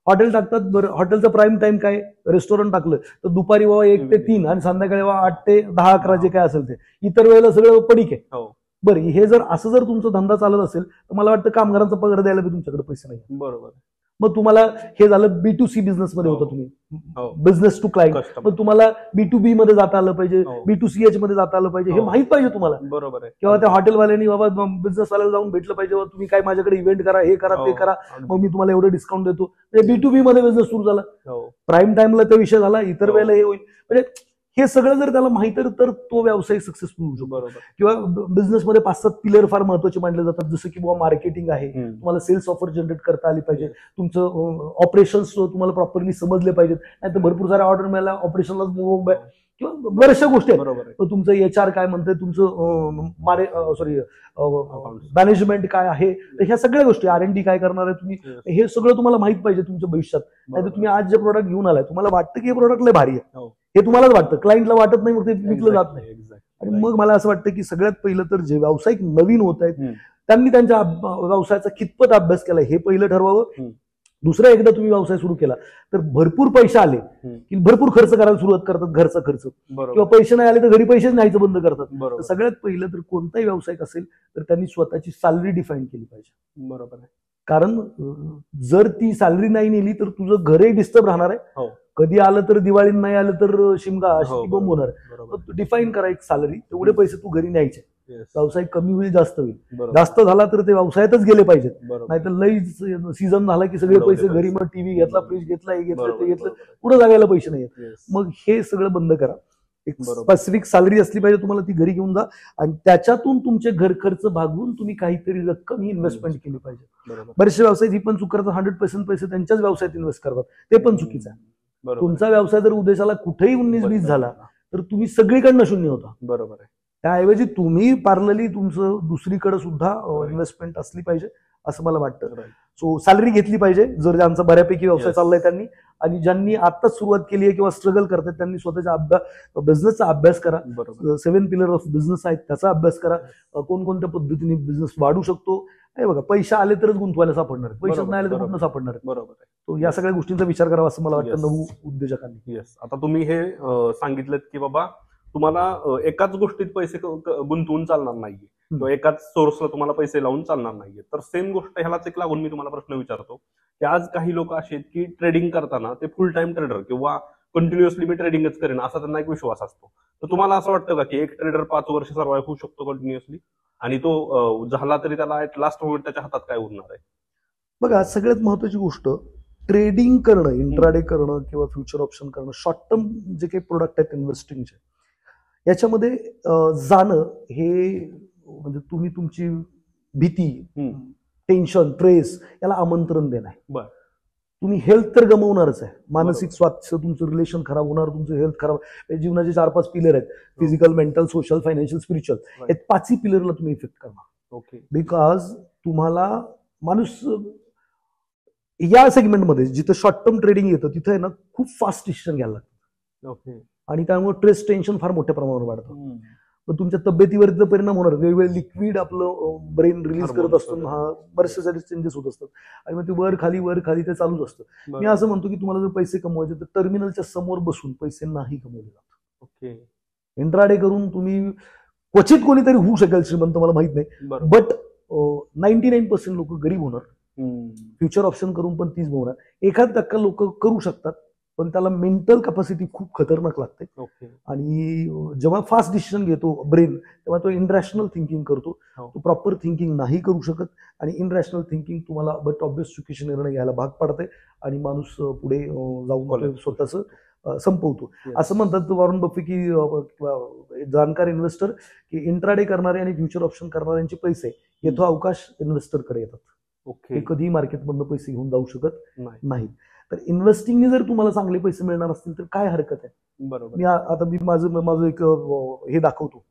हॉटेल टाकतात. बरं, हॉटेलचा प्राईम टाइम काय? रेस्टॉरंट टाकलं तर दुपारी 1 ते 3 आणि संध्याकाळी 8 ते 10, 11 जे काय असेल ते. इतर वेळेला सगळं पडीक आहे. बरं, हे जर असं जर तुमचा धंदा चालत असेल तर मला वाटतं कामगारांचा पगार द्यायला बी तुमच्याकडे पैसे नाही. बरोबर. मग तुम्हाला हे झालं B2C बिझनेस मध्ये होता तुम्ही, बिझनेस टू क्लायंट. मग तुम्हाला B2B मध्ये जाता आलं पाहिजे, B2CH मध्ये जाता आलं पाहिजे, हे माहित पाहिजे तुम्हाला. बरोबर आहे. किंवा त्या हॉटेलवाल्यांनी बाबा बिझनेसवाल्याला जाऊन भेटलं पाहिजे, तुम्ही काय माझ्याकडे इव्हेंट करा, हे करा, ते करा, मग मी तुम्हाला एवढं डिस्काउंट देतो. B2B मध्ये बिझनेस सुरू झाला, प्राईम टाइमला तो विषय झाला, इतर वेळेला हे होईल. म्हणजे हे सगळं जर त्याला माहिती तर तो व्यवसाय सक्सेसफुल होऊ शकतो. किंवा बिझनेसमध्ये 5-7 पिलर फार महत्वाचे मानले जातात, जसं की बाबा मार्केटिंग आहे, तुम्हाला सेल्स ऑफर जनरेट करता आली पाहिजे, तुमचं ऑपरेशन्स तुम्हाला प्रॉपरली समजले पाहिजेत, नाही तर भरपूर साऱ्या ऑर्डर मिळाल्या ऑपरेशनला किंवा बऱ्याचशा गोष्टी आहेत. तुमचं HR काय म्हणतंय, तुमचं मॅनेजमेंट काय आहे, तर ह्या सगळ्या गोष्टी, R&D काय करणार आहे तुम्ही, हे सगळं तुम्हाला माहित पाहिजे तुमच्या भविष्यात. नाही तर तुम्ही आज जे प्रोडक्ट घेऊन आलाय, तुम्हाला वाटतं की हे प्रोडक्ट लय भारी आहे, हे तुम्हालाच वाटतं, क्लायंटला वाटत नाही, मग ते विकलं जात नाही. आणि मग मला असं वाटतं की सगळ्यात पहिलं तर जे व्यावसायिक नवीन होत आहेत त्यांनी त्यांच्या व्यवसायाचा कितपत अभ्यास केला हे पहिलं ठरवावं. दुसरं, एकदा तुम्ही व्यवसाय सुरू केला तर भरपूर पैसे आले की भरपूर खर्च करायला सुरुवात करतात, घरचा खर्च, किंवा पैसे नाही आले तर घरी पैसेच न्यायचं बंद करतात. सगळ्यात पहिलं तर कोणताही व्यावसायिक असेल तर त्यांनी स्वतःची सॅलरी डिफाईन केली पाहिजे. बरोबर आहे. कारण जर ती सॅलरी नाही नेली तर तुझं घरही डिस्टर्ब राहणार आहे, कधी आलं तर दिवाळी, नाही आलं तर शिमगा, अशी बंब होणार आहे. डिफाईन करा एक सॅलरी, तेवढे पैसे तू घरी न्यायचे. व्यवसाय कमी होईल, जास्त होईल, जास्त झाला तर ते व्यवसायातच गेले पाहिजेत, नाहीतर लई सीझन झाला की सगळे पैसे घरी, मग टीव्ही घेतला, फ्रीज घेतला, हे घेतलं, ते घेतलं, पुढे जागायला पैसे नाही. मग हे सगळं बंद करा. एक स्पेसिफिक सॅलरी असली पाहिजे तुम्हाला, ती घरी घेऊन जा आणि त्याच्यातून तुमचे घर खर्च भागवून तुम्ही काहीतरी रक्कम इन्व्हेस्टमेंट केली पाहिजे. बरेचसे व्यवसाय ही पण चूक करतात, 100% पैसे त्यांच्याच व्यवसायात इन्व्हेस्ट करतात, ते पण चुकीचं आहे. तुमचा व्यवसाय जर उद्देशाला कुठेही 19-20 झाला तर तुम्ही सगळीकडनं शून्य होता. बरोबर आहे. त्याऐवजी तुम्ही पार्लली तुमचं दुसरीकडे सुद्धा इन्व्हेस्टमेंट असली पाहिजे असं मला वाटतं. सो सॅलरी घेतली पाहिजे जर ज्यांचा बऱ्यापैकी व्यवसाय चाललाय त्यांनी, आणि ज्यांनी आताच सुरुवात केली आहे किंवा स्ट्रगल करतात त्यांनी स्वतःच्या बिझनेसचा अभ्यास करा. 7 पिलर ऑफ बिझनेस आहेत त्याचा अभ्यास करा, कोणकोणत्या पद्धतीने बिझनेस वाढू शकतो. हे बघा, पैसे आले तरच गुंतवायला सापडणार, पैसे नाही आले तर कुठं सापडणार. बरोबर आहे. तो या सगळ्या गोष्टींचा विचार करावा असं मला वाटतं नवू उद्योजकांनी. आता तुम्ही हे सांगितलं की बाबा तुम्हाला एकाच गोष्टीत पैसे गुंतवून चालणार नाहीये किंवा एकाच सोर्सला तुम्हाला पैसे लावून चालणार नाहीये. तर सेम गोष्ट ह्यालाच एक लागून मी तुम्हाला प्रश्न विचारतो की आज काही लोक असे आहेत की ट्रेडिंग करताना ते फुल टाइम ट्रेडर किंवा कंटिन्युअसली मी ट्रेडिंगच करेन असा त्यांना एक विश्वास असतो. तर तुम्हाला असं वाटतं का की एक ट्रेडर 5 वर्ष सर्वाइव्ह होऊ शकतो कंटिन्युअसली, आणि तो झाला तरी त्याला ऍट लास्ट मोमेंट त्याच्या हातात काय उरणार आहे? बघा, सगळ्यात महत्वाची गोष्ट ट्रेडिंग करणं, इंट्राडे करणं किंवा फ्युचर ऑप्शन करणं, शॉर्ट टर्म जे काही प्रोडक्ट आहेत इन्व्हेस्टिंगचे, याच्यामध्ये जाणं हे म्हणजे तुम्ही तुमची भीती, टेन्शन, ट्रेस याला आमंत्रण देणं आहे. तुम्ही हेल्थ तर गमवणारच आहे, मानसिक स्वास्थ्य, तुमचं रिलेशन खराब होणार, तुमचं हेल्थ खराब. जीवनाचे 4-5 पिलर आहेत, physical, mental, social, financial, spiritual, हे 5ही पिलरला तुम्ही इफेक्ट करणार. बिकॉज तुम्हाला माणूस या सेगमेंटमध्ये जिथं शॉर्ट टर्म ट्रेडिंग येतं तिथं आहे ना खूप फास्ट डिसिजन घ्यायला लागतं, आणि त्यामुळे स्ट्रेस, टेन्शन फार मोठ्या प्रमाणावर वाढतं. मग तुमच्या तब्येतीवर परिणाम होणार, वेगवेगळे लिक्विड आपलं ब्रेन रिलीज करत असतो, बरेचसे चेंजेस होत असतात, आणि मग ते वर खाली ते चालूच असतं. मी असं म्हणतो की तुम्हाला जर पैसे कमवायचे तर टर्मिनलच्या समोर बसून पैसे नाही कमवले जातात. इंट्राडे करून तुम्ही क्वचित कोणीतरी होऊ शकेल श्रीमंत, मला माहित नाही, बट 99% लोक गरीब होणार. फ्युचर ऑप्शन करून पण 30 होणार. 1% लोक करू शकतात, पण त्याला मेंटल कॅपॅसिटी खूप खतरनाक लागते. आणि जेव्हा फास्ट डिसिजन घेतो ब्रेन, तेव्हा तो इनरॅशनल थिंकिंग करतो, तो प्रॉपर थिंकिंग नाही करू शकत, आणि इनरॅशनल थिंकिंग तुम्हाला बट ऑब्वियस चुकीचे निर्णय घ्यायला भाग पाडते, आणि माणूस पुढे जाऊन स्वतःच संपवतो. असं म्हणतात वॉरन बफे की जाणकार इन्व्हेस्टर की इंट्राडे करणारे आणि फ्युचर ऑप्शन करणाऱ्यांचे पैसे येतो अवकाश इन्व्हेस्टरकडे येतात. ते कधीही मार्केटमधनं पैसे घेऊन जाऊ शकत नाही. तर इन्व्हेस्टिंगने जर तुम्हाला चांगले पैसे मिळणार असतील तर काय हरकत आहे. बरोबर. मी माझं एक हे दाखवतो,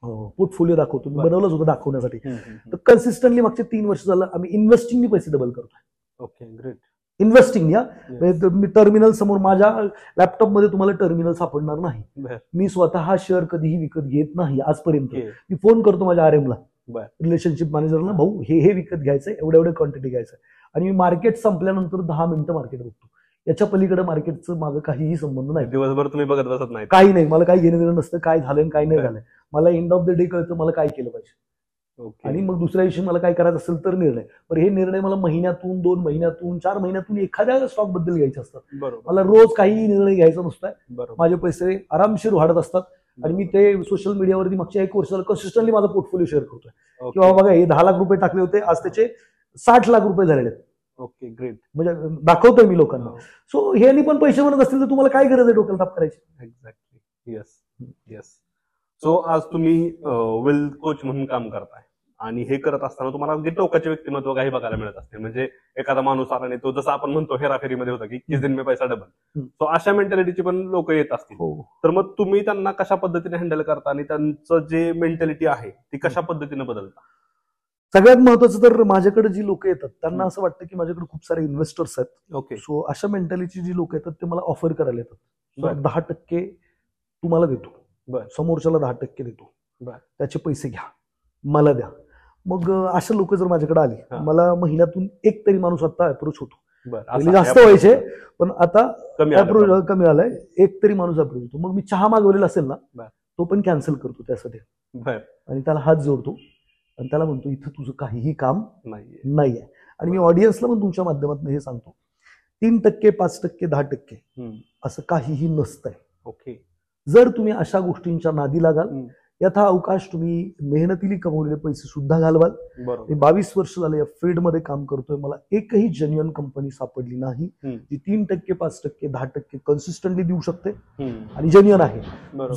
पोर्टफोलिओ दाखवतो, मी बनवलंच होतं दाखवण्यासाठी. तर कन्सिस्टंटली मागच्या 3 वर्ष झालं आम्ही इन्व्हेस्टिंगनी पैसे डबल करतोय. ग्रेट. इन्व्हेस्टिंग, मी टर्मिनल समोर, माझ्या लॅपटॉपमध्ये तुम्हाला टर्मिनल सापडणार नाही. मी स्वतः शेअर कधीही विकत घेत नाही आजपर्यंत. मी फोन करतो माझ्या RM ला, रिलेशनशिप मॅनेजरला, भाऊ हे विकत घ्यायचंय, एवढे क्वांटिटी घ्यायचंय, आणि मी मार्केट संपल्यानंतर 10 मिनिटं मार्केट बघतो. याच्या पलीकडे मार्केटचं माझं काहीही संबंध नाही. दिवसभर तुम्ही बघत बसत नाही? काही नाही, मला काही घेणं देणं नसतं काय झालं काय नाही झालंय. मला एंड ऑफ द डे कळतं मला काय केलं पाहिजे. आणि मग दुसऱ्या दिवशी मला काय करायचं असेल तर निर्णय. पण हे निर्णय मला महिन्यातून, 2 महिन्यातून, 4 महिन्यातून एखाद्या स्टॉक बद्दल घ्यायचे असतात. मला रोज काही निर्णय घ्यायचा नसतोय. माझे पैसे आरामशीर वाढत असतात आणि मी ते सोशल मीडियावरती मागच्या 1 वर्षाला कन्सिस्टंटली माझा पोर्टफोलिओ शेअर करतोय. किंवा बघा, हे 10 लाख रुपये टाकले होते, आज त्याचे 60 लाख रुपये झालेले आहेत. Okay, great. म्हणजे दाखवतोय मी लोकांना. सो हे पण पैसे म्हणत असतील तर तुम्हाला काय गरज आहे डोक्याला ताप करायची? एक्झॅक्टली. येस. सो आज तुम्ही वेल्थ कोच म्हणून काम करताय आणि हे करत असताना तुम्हाला अगदी टोकाचे व्यक्तिमत्व काही बघायला मिळत असते. म्हणजे एखादा माणूस आला आणि तो, जसं आपण म्हणतो हेराफेरीमध्ये होता की किस दिन में पैसा डबल, सो अशा मेंटॅलिटीची पण लोक येत असतील. तर मग तुम्ही त्यांना कशा पद्धतीने हँडल करता आणि त्यांचं जे मेंटॅलिटी आहे ती कशा पद्धतीने बदलता? सगळ्यात महत्वाचं तर माझ्याकडे जी लोक येतात त्यांना असं वाटतं की माझ्याकडे खूप सारे इन्व्हेस्टर्स आहेत. ओके. सो अशा मेंटॅलिटी जी लोक येतात ते मला ऑफर करायला येतात. 10% तुम्हाला देतो, समोरच्याला 10% देतो, त्याचे पैसे घ्या, मला द्या. मग अशा लोक जर माझ्याकडे आली, मला महिन्यातून एक तरी माणूस आता अप्रोच होतो. पहिले जास्त व्हायचे पण आता कमी आलाय. एक तरी माणूस अप्रोच होतो. मग मी चहा मागवलेला असेल ना, तो पण कॅन्सल करतो त्यासाठी आणि त्याला हात जोडतो आणि त्याला म्हणतो इथं तुझं काहीही काम नाहीये. आणि मी ऑडियन्सला पण तुमच्या माध्यमातून हे सांगतो, 3%, 5%, 10% असं काहीही नसतंय. ओके. जर तुम्ही अशा गोष्टींच्या नादी लागाल, यथा अवकाश तुम्ही मेहनतीने कमवलेले पैसे सुद्धा घालवाल. मी 22 वर्ष झाले या फील्डमध्ये काम करतोय. मला एकही जेन्युइन कंपनी सापडली नाही जी 3%, 5%, 10% कन्सिस्टंटली देऊ शकते आणि जेन्युइन आहे.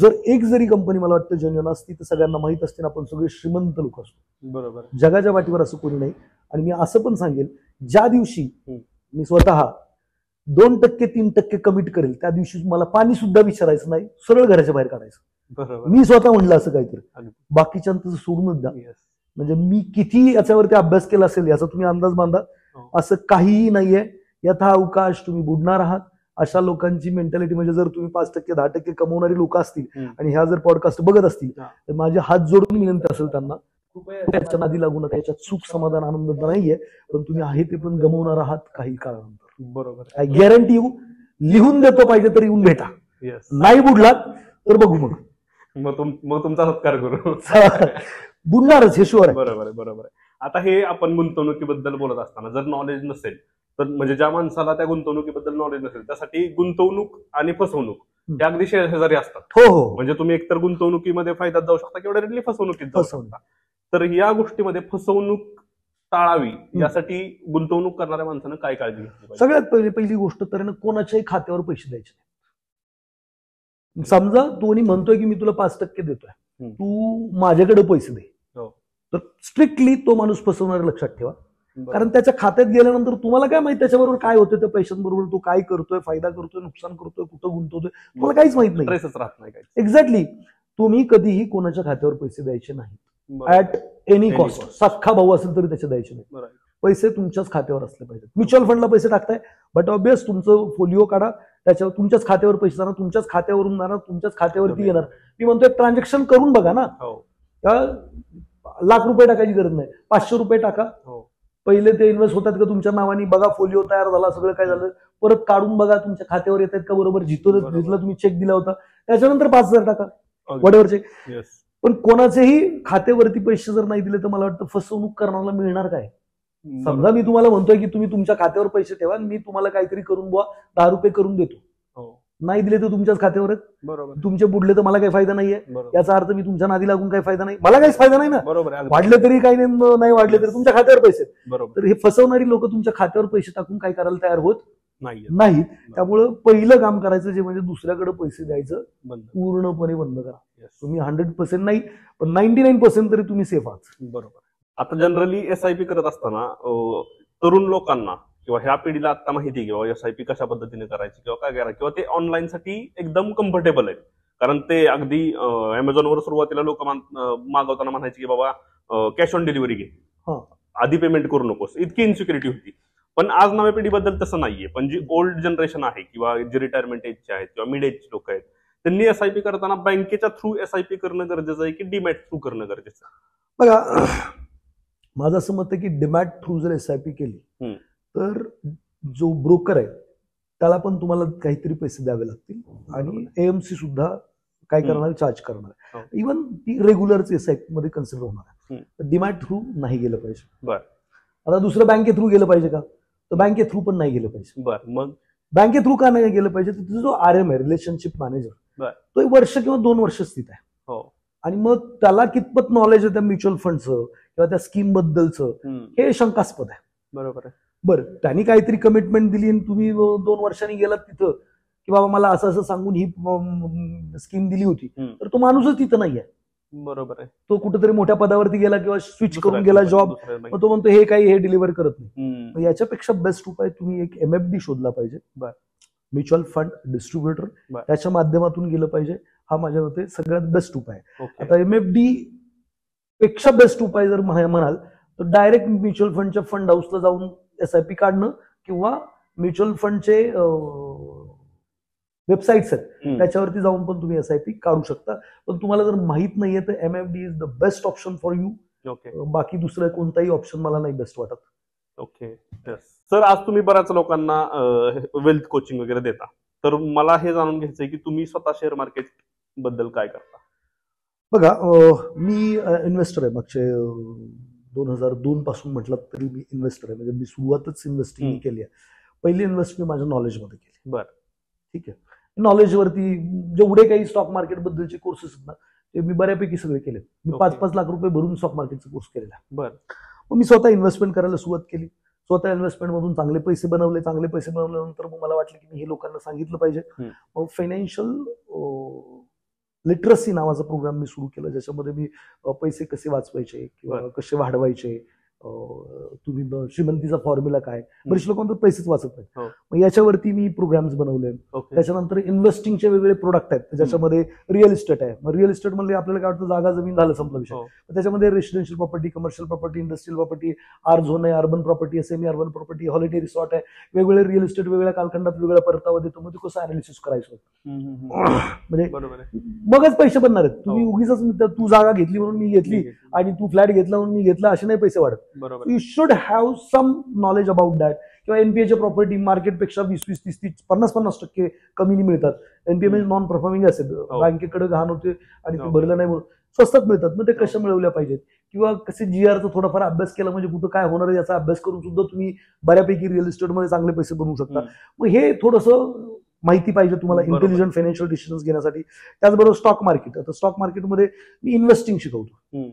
जर एक जरी कंपनी मला वाटतं जेन्युइन असती तर सगळ्यांना माहित असते ना, आपण सगळे श्रीमंत लोक असतो. बरोबर. जगाच्या वाटीवर असं कोणी नाही. आणि मी असं पण सांगेल, ज्या दिवशी मी स्वतः 2%, 3% कमिट करेल त्या दिवशी मला पाणी सुद्धा विचारायचं नाही, सरळ घराच्या बाहेर काढायचं. मी स्वतः म्हणलं असं काहीतरी, बाकीच्यांचं सोडूनच द्या. म्हणजे मी किती याच्यावरती अभ्यास केला असेल याचा तुम्ही अंदाज बांधा. असं काहीही नाहीये. यथा अवकाश तुम्ही बुडणार आहात. अशा लोकांची मेंटॅलिटी, म्हणजे जर तुम्ही 5%, 10% कमवणारी लोक असतील आणि ह्या जर पॉडकास्ट बघत असतील तर माझे हात जोडून विनंती असेल त्यांना, त्याच्या नादी लागू नका. याच्यात सुख, समाधान, आनंद नाहीये, पण तुम्ही आहे ते पण गमवणार आहात काही काळानंतर. बरोबर. I guarantee you. लिहून देतो, पाहिजे तर येऊन भेटा. नाही बुडलात तर बघू मग तुमचा सत्कार करू. बुडणारच हे शुअर आहे. बरोबर आहे, बरोबर आहे. आता हे आपण गुंतवणुकीबद्दल बोलत असताना जर नॉलेज नसेल तर, म्हणजे ज्या माणसाला त्या गुंतवणुकीबद्दल नॉलेज नसेल त्यासाठी गुंतवणूक आणि फसवणूक हे अगदी शेजारी असतात. हो. म्हणजे तुम्ही एकतर गुंतवणुकीमध्ये फायद्यात जाऊ शकता किंवा डायरेक्टली फसवणुकीत जाऊ शकता. तर या गोष्टीमध्ये फसवणूक टाळावी यासाठी गुंतवणूक करणाऱ्या माणसानं काय काळजी घेतली? सगळ्यात पहिली गोष्ट तर कोणाच्याही खात्यावर पैसे द्यायचे. समजा तो म्हणतोय की मी तुला 5% देतोय, तू माझ्याकडे पैसे दे, तर स्ट्रिक्टली तो माणूस फसवणारा लक्षात ठेवा. कारण त्याच्या खात्यात गेल्यानंतर तुम्हाला काय माहिती त्याच्याबरोबर काय होतं, त्या पैशांबरोबर तो काय करतोय, फायदा करतोय, नुकसान करतोय, कुठं गुंतवतोय, तुम्हाला काहीच माहित नाही. ट्रेसच राहत नाही. एक्झॅक्टली. तुम्ही कधीही कोणाच्या खात्यावर पैसे द्यायचे नाहीत ऍट एनी कॉस्ट. सख्खा भाऊ असेल तरी त्याचे द्यायचे नाही. पैसे तुमच्याच खात्यावर असले पाहिजेत. म्युच्युअल फंडला पैसे टाकताय, बट ऑब्वियस तुमचं फोलिओ काढा, त्याच्यावर तुमच्याच खात्यावर पैसे जाणार, तुमच्याच खात्यावरून जाणार, तुमच्याच खात्यावरती येणार. मी म्हणतोय ट्रान्झॅक्शन करून बघा ना. लाख रुपये टाकायची गरज नाही, 500 रुपये टाका. पहिले ते इन्व्हेस्ट होतात का तुमच्या नावाने, बघा फोलिओ तयार झाला, सगळं काय झालं, परत काढून बघा तुमच्या खात्यावर येत आहेत का बरोबर, जिथला तुम्ही चेक दिला होता त्याच्यानंतर 5000 टाका, वॉटेवर चेक. पण कोणाचेही खात्यावरती पैसे जर नाही दिले तर मला वाटतं फसवणूक करण्याला मिळणार काय? समजा मी तुम्हाला म्हणतोय की तुम्ही तुमच्या खात्यावर पैसे ठेवा, मी तुम्हाला काहीतरी करून बुवा 10 रुपये करून देतो, नाही दिले तर तुमच्याच खात्यावर आहेत. बरोबर. तुमचे बुडले तर मला काही फायदा नाहीये. याचा अर्थ मी तुमच्या नादी लागून काही फायदा नाही, मला काहीच फायदा नाही ना. बरोबर. वाढले तरी काही नाही, वाढले तरी तुमच्या खात्यावर पैसे. तर हे फसवणारी लोक तुमच्या खात्यावर पैसे टाकून काय करायला तयार होत नाहीत. त्यामुळं पहिलं काम करायचं जे म्हणजे दुसऱ्याकडे पैसे द्यायचं पूर्णपणे बंद करा. तुम्ही 100% नाही पण 99% तरी तुम्ही सेफ आहात. बरोबर. आता जनरली SIP करत असताना तरुण लोकांना किंवा ह्या पिढीला आता माहिती किंवा SIP कशा पद्धतीने करायची किंवा काय करायचं किंवा ते ऑनलाईन साठी एकदम कम्फर्टेबल आहे. कारण ते अगदी अमेझॉनवर सुरुवातीला लोक मागवताना म्हणायचे की बाबा कॅश ऑन डिलिव्हरी घे, आधी पेमेंट करू नकोस, इतकी इन्सिक्युरिटी होती. पण आज नव्या पिढीबद्दल तसं नाहीये. पण जी ओल्ड जनरेशन आहे किंवा जे रिटायरमेंट एजचे आहेत किंवा मिड एज लोक आहेत त्यांनी SIP करताना बँकेच्या थ्रू SIP करणं गरजेचं आहे की डीमॅट थ्रू करणं गरजेचं आहे? बघा, माझं असं मत आहे की डीमॅट थ्रू जर SIP केली तर जो ब्रोकर आहे त्याला पण तुम्हाला काहीतरी पैसे द्यावे लागतील आणि AMC सुद्धा काय करणार, चार्ज करणार. इव्हन ती रेग्युलर एसआयपी मध्ये कन्सिडर होणार आहे. डीमॅट थ्रू नाही गेलं पाहिजे. आता दुसरं बँके थ्रू गेलं पाहिजे का, तर बँके थ्रू पण नाही गेलं पाहिजे. मग बँके थ्रू का नाही गेलं पाहिजे, तर तुझा जो RM आहे, रिलेशनशिप मॅनेजर, तो 1 वर्ष किंवा 2 वर्ष स्थित आहे. आणि मग त्याला कितपत नॉलेज आहे त्या म्युच्युअल फंडचं किंवा त्या स्कीम बद्दलचं, हे शंकास्पद आहे. बरोबर आहे. बरं, त्यांनी काहीतरी कमिटमेंट दिली आणि तुम्ही 2 वर्षांनी गेलात तिथं की बाबा मला असं असं सांगून ही स्कीम दिली होती, तर तो माणूसच तिथं नाहीये. बरोबर आहे. तो कुठेतरी मोठ्या पदावरती गेला किंवा स्विच करून गेला जॉब, मग तो म्हणतो हे काही हे डिलिव्हर करत नाही. याच्यापेक्षा बेस्ट उपाय तुम्ही एक MFD शोधला पाहिजे, म्युच्युअल फंड डिस्ट्रीब्युटर, त्याच्या माध्यमातून गेलं पाहिजे. हा माझ्या मते सगळ्यात बेस्ट उपाय. आता MFD पेक्षा बेस्ट उपाय जर म्हणाल तर डायरेक्ट म्युच्युअल फंडच्या फंड हाऊसला जाऊन SIP काढणं किंवा म्युच्युअल फंडचे वेबसाईट्स आहेत त्याच्यावरती जाऊन पण तुम्ही SIP काढू शकता. पण तुम्हाला जर माहित नाहीये तर MFD is the best option for you. बाकी दुसरं कोणताही ऑप्शन मला नाही बेस्ट वाटत. ओके सर, आज तुम्ही बऱ्याच लोकांना वेल्थ कोचिंग वगैरे देता, तर मला हे जाणून घ्यायचंय की तुम्ही स्वतः शेअर मार्केट बद्दल काय करता? बघा, मी इन्व्हेस्टर आहे. मागचे 2002 पासून म्हटलं तरी मी इन्व्हेस्टर आहे. म्हणजे मी सुरुवातच इन्व्हेस्टिंग केली आहे. पहिली इन्व्हेस्ट मी माझ्या नॉलेजमध्ये केली. बरं, ठीक आहे. नॉलेजवरती जेवढे काही स्टॉक मार्केट बद्दलचे कोर्सेस आहेत ना, ते मी बऱ्यापैकी सगळे केले. मी 5-5 लाख रुपये भरून स्टॉक मार्केटचा कोर्स केलेला. बरं. मग मी स्वतः इन्व्हेस्टमेंट करायला सुरुवात केली. स्वतः इन्व्हेस्टमेंट मधून चांगले पैसे बनवले. चांगले पैसे बनवल्यानंतर मग मला वाटलं की मी हे लोकांना सांगितलं पाहिजे. मग फायनान्शियल लिटरसी नावाचा प्रोग्राम मी सुरू केला, ज्याच्यामध्ये मी पैसे कसे वाचवायचे किंवा कसे वाढवायचे, तुम्ही श्रीमंतीचा फॉर्म्युला काय, बरेच लोकांना पैसेच वाचत नाही. मग याच्यावरती मी प्रोग्राम्स बनवले. त्याच्यानंतर इन्व्हेस्टिंगचे वेगवेगळे प्रोडक्ट आहेत, ज्याच्यामध्ये रिअल इस्टेट आहे. मग रिअल इस्टेट म्हणजे आपल्याला काय वाटतं जागा जमीन झालं संपला विषय. त्याच्यामध्ये residential property, commercial property, industrial property, zone आहे, urban property, semi urban property, holiday resort आहे. वेगवेगळे रिअल इस्टेट वेगवेगळ्या कालखंडात वेगवेगळा परतावा देतो. मग ते कसं अनालिसिस करायचं, म्हणजे मगच पैसे बनणार आहेत. तुम्ही उगीच तू जागा घेतली म्हणून मी घेतली आणि तू फ्लॅट घेतला म्हणून मी घेतला असे नाही पैसे वाढत. You should have some knowledge about that. किंवा NPAच्या प्रॉपर्टी मार्केटपेक्षा 20-20, 30-30, 50-50% कमीने मिळतात. NPA म्हणजे नॉन परफॉर्मिंग असेल, बँकेकडे घाण होते आणि ते भरलं नाही म्हणून स्वस्तात मिळतात. मग ते कशा मिळवल्या पाहिजेत किंवा कसे GRचा थोडाफार अभ्यास केला म्हणजे कुठं काय होणार याचा अभ्यास करून सुद्धा तुम्ही बऱ्यापैकी रिअल इस्टेटमध्ये चांगले पैसे बनवू शकता. मग हे थोडंसं माहिती पाहिजे तुम्हाला इंटेलिजंट फायनान्शियल डिसिजन्स घेण्यासाठी. त्याचबरोबर स्टॉक मार्केट. आता स्टॉक मार्केटमध्ये मी इन्व्हेस्टिंग शिकवतो.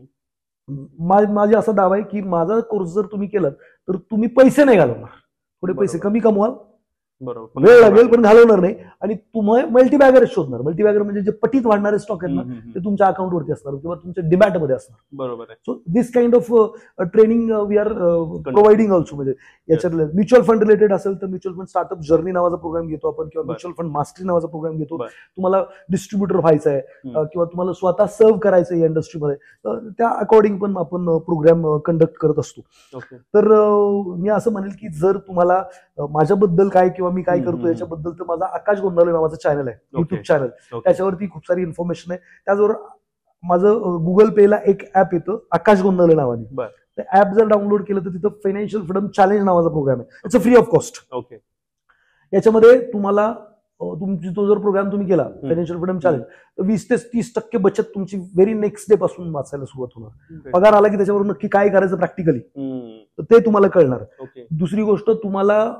माझा असा दावा आहे की माझा कोर्स जर तुम्ही केलात तर तुम्ही पैसे नाही घालवणार. थोडे पैसे कमी कमवाल, बरोबर, वेळ लागेल पण घालवणार नाही. आणि तुम्ही मल्टीबॅगर शोधणार. मल्टीबॅगर म्हणजे जे पटीत वाढणारे स्टॉक आहेत ना, ते तुमच्या अकाउंटवरती असणार किंवा तुमच्या डिमॅटमध्ये असणार. बरोबर आहे. So this kind of training we are providing also. म्हणजे याच्यात म्युच्युअल फंड रिलेटेड असेल तर म्युच्युअल फंड स्टार्टअप जर्नी नावाचा प्रोग्राम घेतो आपण, किंवा म्युच्युअल फंड मास्टरी नावाचा प्रोग्राम घेतो. तुम्हाला डिस्ट्रीब्युटर व्हायचं आहे किंवा तुम्हाला स्वतः सर्व्ह करायचं आहे या इंडस्ट्रीमध्ये, तर त्या अकॉर्डिंग पण आपण प्रोग्राम कंडक्ट करत असतो. तर मी असं म्हणेल की जर तुम्हाला माझ्याबद्दल काय किंवा मी काय करतो याच्याबद्दल, तर माझा आकाश गोंदावले नावाचा चॅनल आहे, युट्यूब चॅनल. त्याच्यावरती खूप सारी इन्फॉर्मेशन आहे. त्याचबरोबर माझं गुगल पेला एक ऍप येतं आकाश गोंदावले नावाने. ते ऍप जर डाउनलोड केलं तर तिथं फायनान्शियल फ्रीडम चॅलेंज नावाचा प्रोग्राम आहे. It's a free of cost. याच्यामध्ये तुम्हाला तो जर प्रोग्राम तुम्ही केला फायनान्शियल फ्रीडम चॅलेंज, तर 20 ते 30% बचत तुमची व्हेरी नेक्स्ट डे पासून वाचायला सुरुवात होणार. पगार आला की त्याच्यावर नक्की काय करायचं प्रॅक्टिकली तर ते तुम्हाला कळणार. दुसरी गोष्ट, तुम्हाला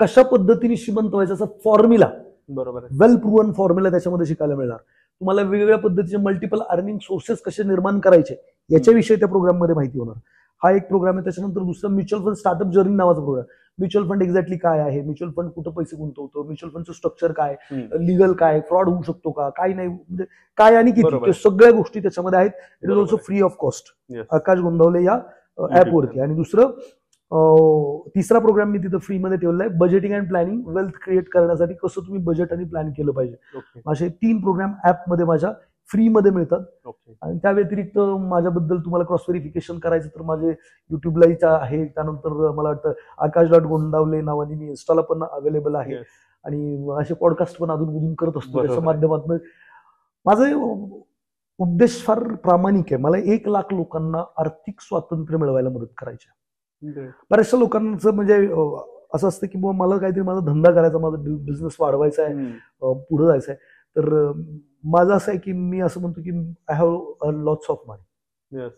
कशा पद्धतीने श्रीमंत व्हायचा असा फॉर्म्युला, बरोबर, वेल प्रूव्हन फॉर्म्युला त्याच्यामध्ये शिकायला मिळणार. तुम्हाला वेगवेगळ्या पद्धतीचे मल्टिपल अर्निंग सोर्सेस कसे निर्माण करायचे याच्याविषयी त्या प्रोग्राममध्ये माहिती होणार. हा एक प्रोग्राम आहे. त्याच्यानंतर दुसरा म्युच्युअल फंड स्टार्टअप जर्नी नावाचा प्रोग्राम. म्युच्युअल फंड एक्झॅक्टली काय आहे, म्युच्युअल फंड कुठं पैसे गुंतवतो, म्युच्युअल फंडचं स्ट्रक्चर काय, लिगल काय, फ्रॉड होऊ शकतो का, काय नाही, म्हणजे काय आणि किती, सगळ्या गोष्टी त्याच्यामध्ये आहेत. It is also free of cost Akash Gondawale या ऍपवरती. आणि तिसरा प्रोग्राम मी तिथं फ्रीमध्ये ठेवला आहे, budgeting and planning, wealth create करण्यासाठी कसं तुम्ही बजेट आणि प्लॅन केलं पाहिजे. असे 3 प्रोग्राम ऍपमध्ये माझ्या फ्रीमध्ये मिळतात. आणि त्या व्यतिरिक्त माझ्याबद्दल तुम्हाला क्रॉस व्हेरिफिकेशन करायचं तर माझे युट्यूबला आहे. त्यानंतर मला वाटतं आकाश.गोंदावले नावाने मी इन्स्टाला पण अवेलेबल आहे. आणि असे पॉडकास्ट पण अधून करत असतो त्याच्या माध्यमातून. माझा उद्देश फार प्रामाणिक आहे. मला 1 लाख लोकांना आर्थिक स्वातंत्र्य मिळवायला मदत करायची. बऱ्याचशा लोकांचं म्हणजे असं असतं की मला काहीतरी माझा धंदा करायचा, माझा बिझनेस वाढवायचा आहे, पुढे जायचं आहे. तर माझं असं आहे की मी असं म्हणतो की I have lots of money yes,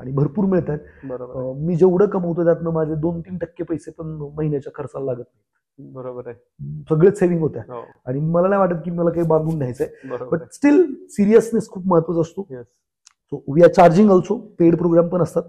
आणि भरपूर मिळतात. बरोबर मी जेवढं कमवतो त्यातनं माझे 2-3% पैसे पण महिन्याच्या खर्चाला लागत नाही. बरोबर आहे. सगळेच सेव्हिंग होत्या हो, आणि मला नाही वाटत की मला काही बांधून न्यायचंय. बरोबर बट स्टील सिरियसनेस खूप महत्वाचा असतो. Yes, so we are charging also. Paid programme पण असतात.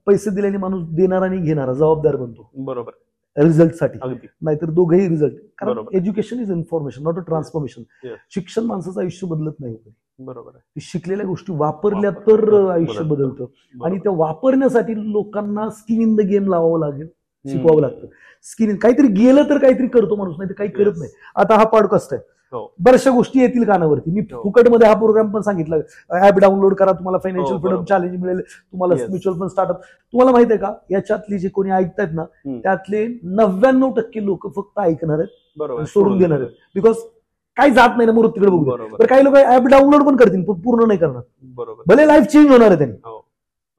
पैसे दिल्याने माणूस देणारा आणि घेणारा जबाबदार बनतो बरोबर, रिझल्टसाठी. अगदी नाहीतर दोघेही रिझल्ट. कारण बरोबर. Education is information not a transformation. Yes. शिक्षण माणसाचं आयुष्य बदलत नाही. बरोबर आहे. ते शिकलेल्या गोष्टी वापरल्या वापरल्या तर तर आयुष्य बदलतं. बदलतं. आणि त्या वापरण्यासाठी लोकांना स्किन इन द गेम लावावं लागेल, शिकवावं लागतं. स्किन काहीतरी गेलं तर काहीतरी करतो माणूस, नाही तर काही करत नाही. आता हा पॉडकास्ट आहे, बऱ्याचशा गोष्टी येतील कानावरती. मी फुकटमध्ये हा प्रोग्राम पण सांगितला, ऍप डाउनलोड करा, तुम्हाला फायनान्शियल फ्रीडम चॅलेंज मिळेल, तुम्हाला म्युच्युअल फंड स्टार्टअप. तुम्हाला माहिती आहे का, याच्यातली जे कोणी ऐकतायत ना त्यातले 99% लोक फक्त ऐकणार आहेत, सोडून देणार आहेत. बिकॉज काही जात नाही ना, मग तिकडे बघू. तर काही लोक ऍप डाउनलोड पण करतील पण पूर्ण नाही करणार. भले लाईफ चेंज होणार आहे त्यांनी,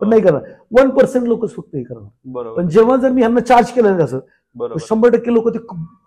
पण नाही करणार. 1% लोकच फक्त हे करणार. पण जेव्हा जर मी ह्यांना चार्ज केलं असं, 100% लोक ते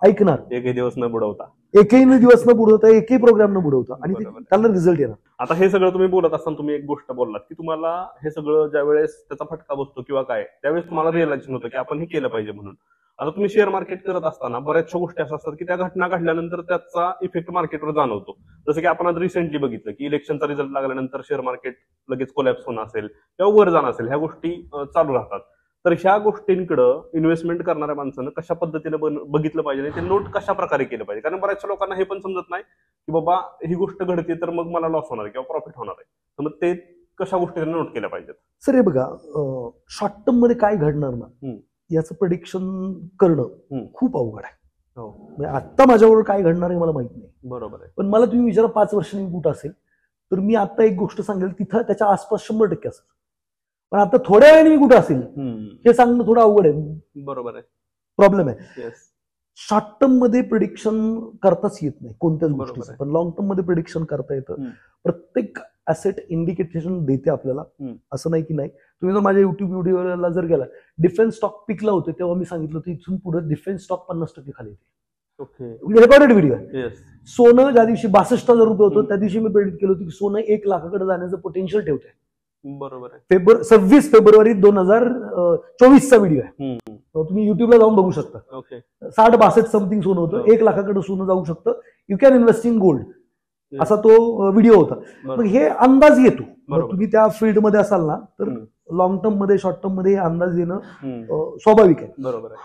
ऐकणार. एकही दिवस न बुडवता, एकही दिवस न बुडवता, एकही प्रोग्राम न बुडवता, आणि त्याला रिझल्ट येणार. आता हे सगळं तुम्ही बोलत असताना तुम्ही एक गोष्ट बोललात की तुम्हाला हे सगळं ज्यावेळेस त्याचा फटका बसतो किंवा काय, त्यावेळेस तुम्हाला रिअलायझेशन होतं की आपण हे केलं पाहिजे म्हणून. आता तुम्ही शेअर मार्केट करत असताना बऱ्याचशा गोष्टी अशा असतात की त्या घटना घडल्यानंतर त्याचा इफेक्ट मार्केटवर जाणवतो. जसं की आपण आज रिसेंटली बघितलं की इलेक्शनचा रिझल्ट लागल्यानंतर शेअर मार्केट लगेच कोलॅप्स होणं असेल किंवा वर जाणं असेल, ह्या गोष्टी चालू राहतात. तर ह्या गोष्टींकडे इन्व्हेस्टमेंट करणाऱ्या माणसानं कशा पद्धतीने बघितलं पाहिजे आणि ते नोट कशा प्रकारे केलं पाहिजे. कारण बऱ्याचशा लोकांना हे पण समजत नाही की बाबा ही गोष्ट घडते तर मग मला लॉस होणार किंवा प्रॉफिट होणार आहे. तर मग ते कशा गोष्टी नोट केल्या पाहिजेत. सर हे बघा, शॉर्ट टर्म मध्ये काय घडणार ना याचं प्रेडिक्शन करणं खूप अवघड आहे. आता माझ्याबरोबर काय घडणार आहे मला माहित नाही. बरोबर आहे. पण मला तुम्ही विचारा 5 वर्षांनी कुठं असेल, तर मी आता एक गोष्ट सांगेल तिथं त्याच्या आसपास 100% असेल. पण आता थोड्या वेळाने मी कुठं असेल हे सांगणं थोडं अवघड आहे. बरोबर आहे. प्रॉब्लेम आहे. शॉर्ट टर्म मध्ये प्रिडिक्शन करताच येत नाही कोणत्याच गोष्टीचं, पण लॉंग टर्म मध्ये प्रिडिक्शन करता येतं. प्रत्येक ऍसेट इंडिकेशन देते आपल्याला, असं नाही की नाही. तुम्ही जर माझ्या युट्यूब व्हिडिओला जर गेला, डिफेन्स स्टॉक पिकला होते तेव्हा मी सांगितलं होतं इथून पुढे डिफेन्स स्टॉक 50% खाली येते. रेकॉर्डेड व्हिडिओ आहे. सोनं ज्या दिवशी 62,000 रुपये होतं त्या दिवशी मी प्रेडिक्ट केलं होतं की सोनं 1 लाखाकडे जाण्याचं पोटेन्शियल ठेवतंय. बरोबर आहे. 26 फेब्रुवारी 2024चा व्हिडिओ आहे. तुम्ही युट्यूबला जाऊन बघू शकता. 60-62 समथिंग सोनं होतं, 1 लाखाकडे सोनं जाऊ शकतं. You can invest in gold, असा तो व्हिडिओ होता. मग हे अंदाज येतो. तुम्ही त्या फील्डमध्ये असाल ना तर लॉंग टर्म मध्ये शॉर्ट टर्म मध्ये अंदाज येणं स्वाभाविक आहे. बरोबर आहे.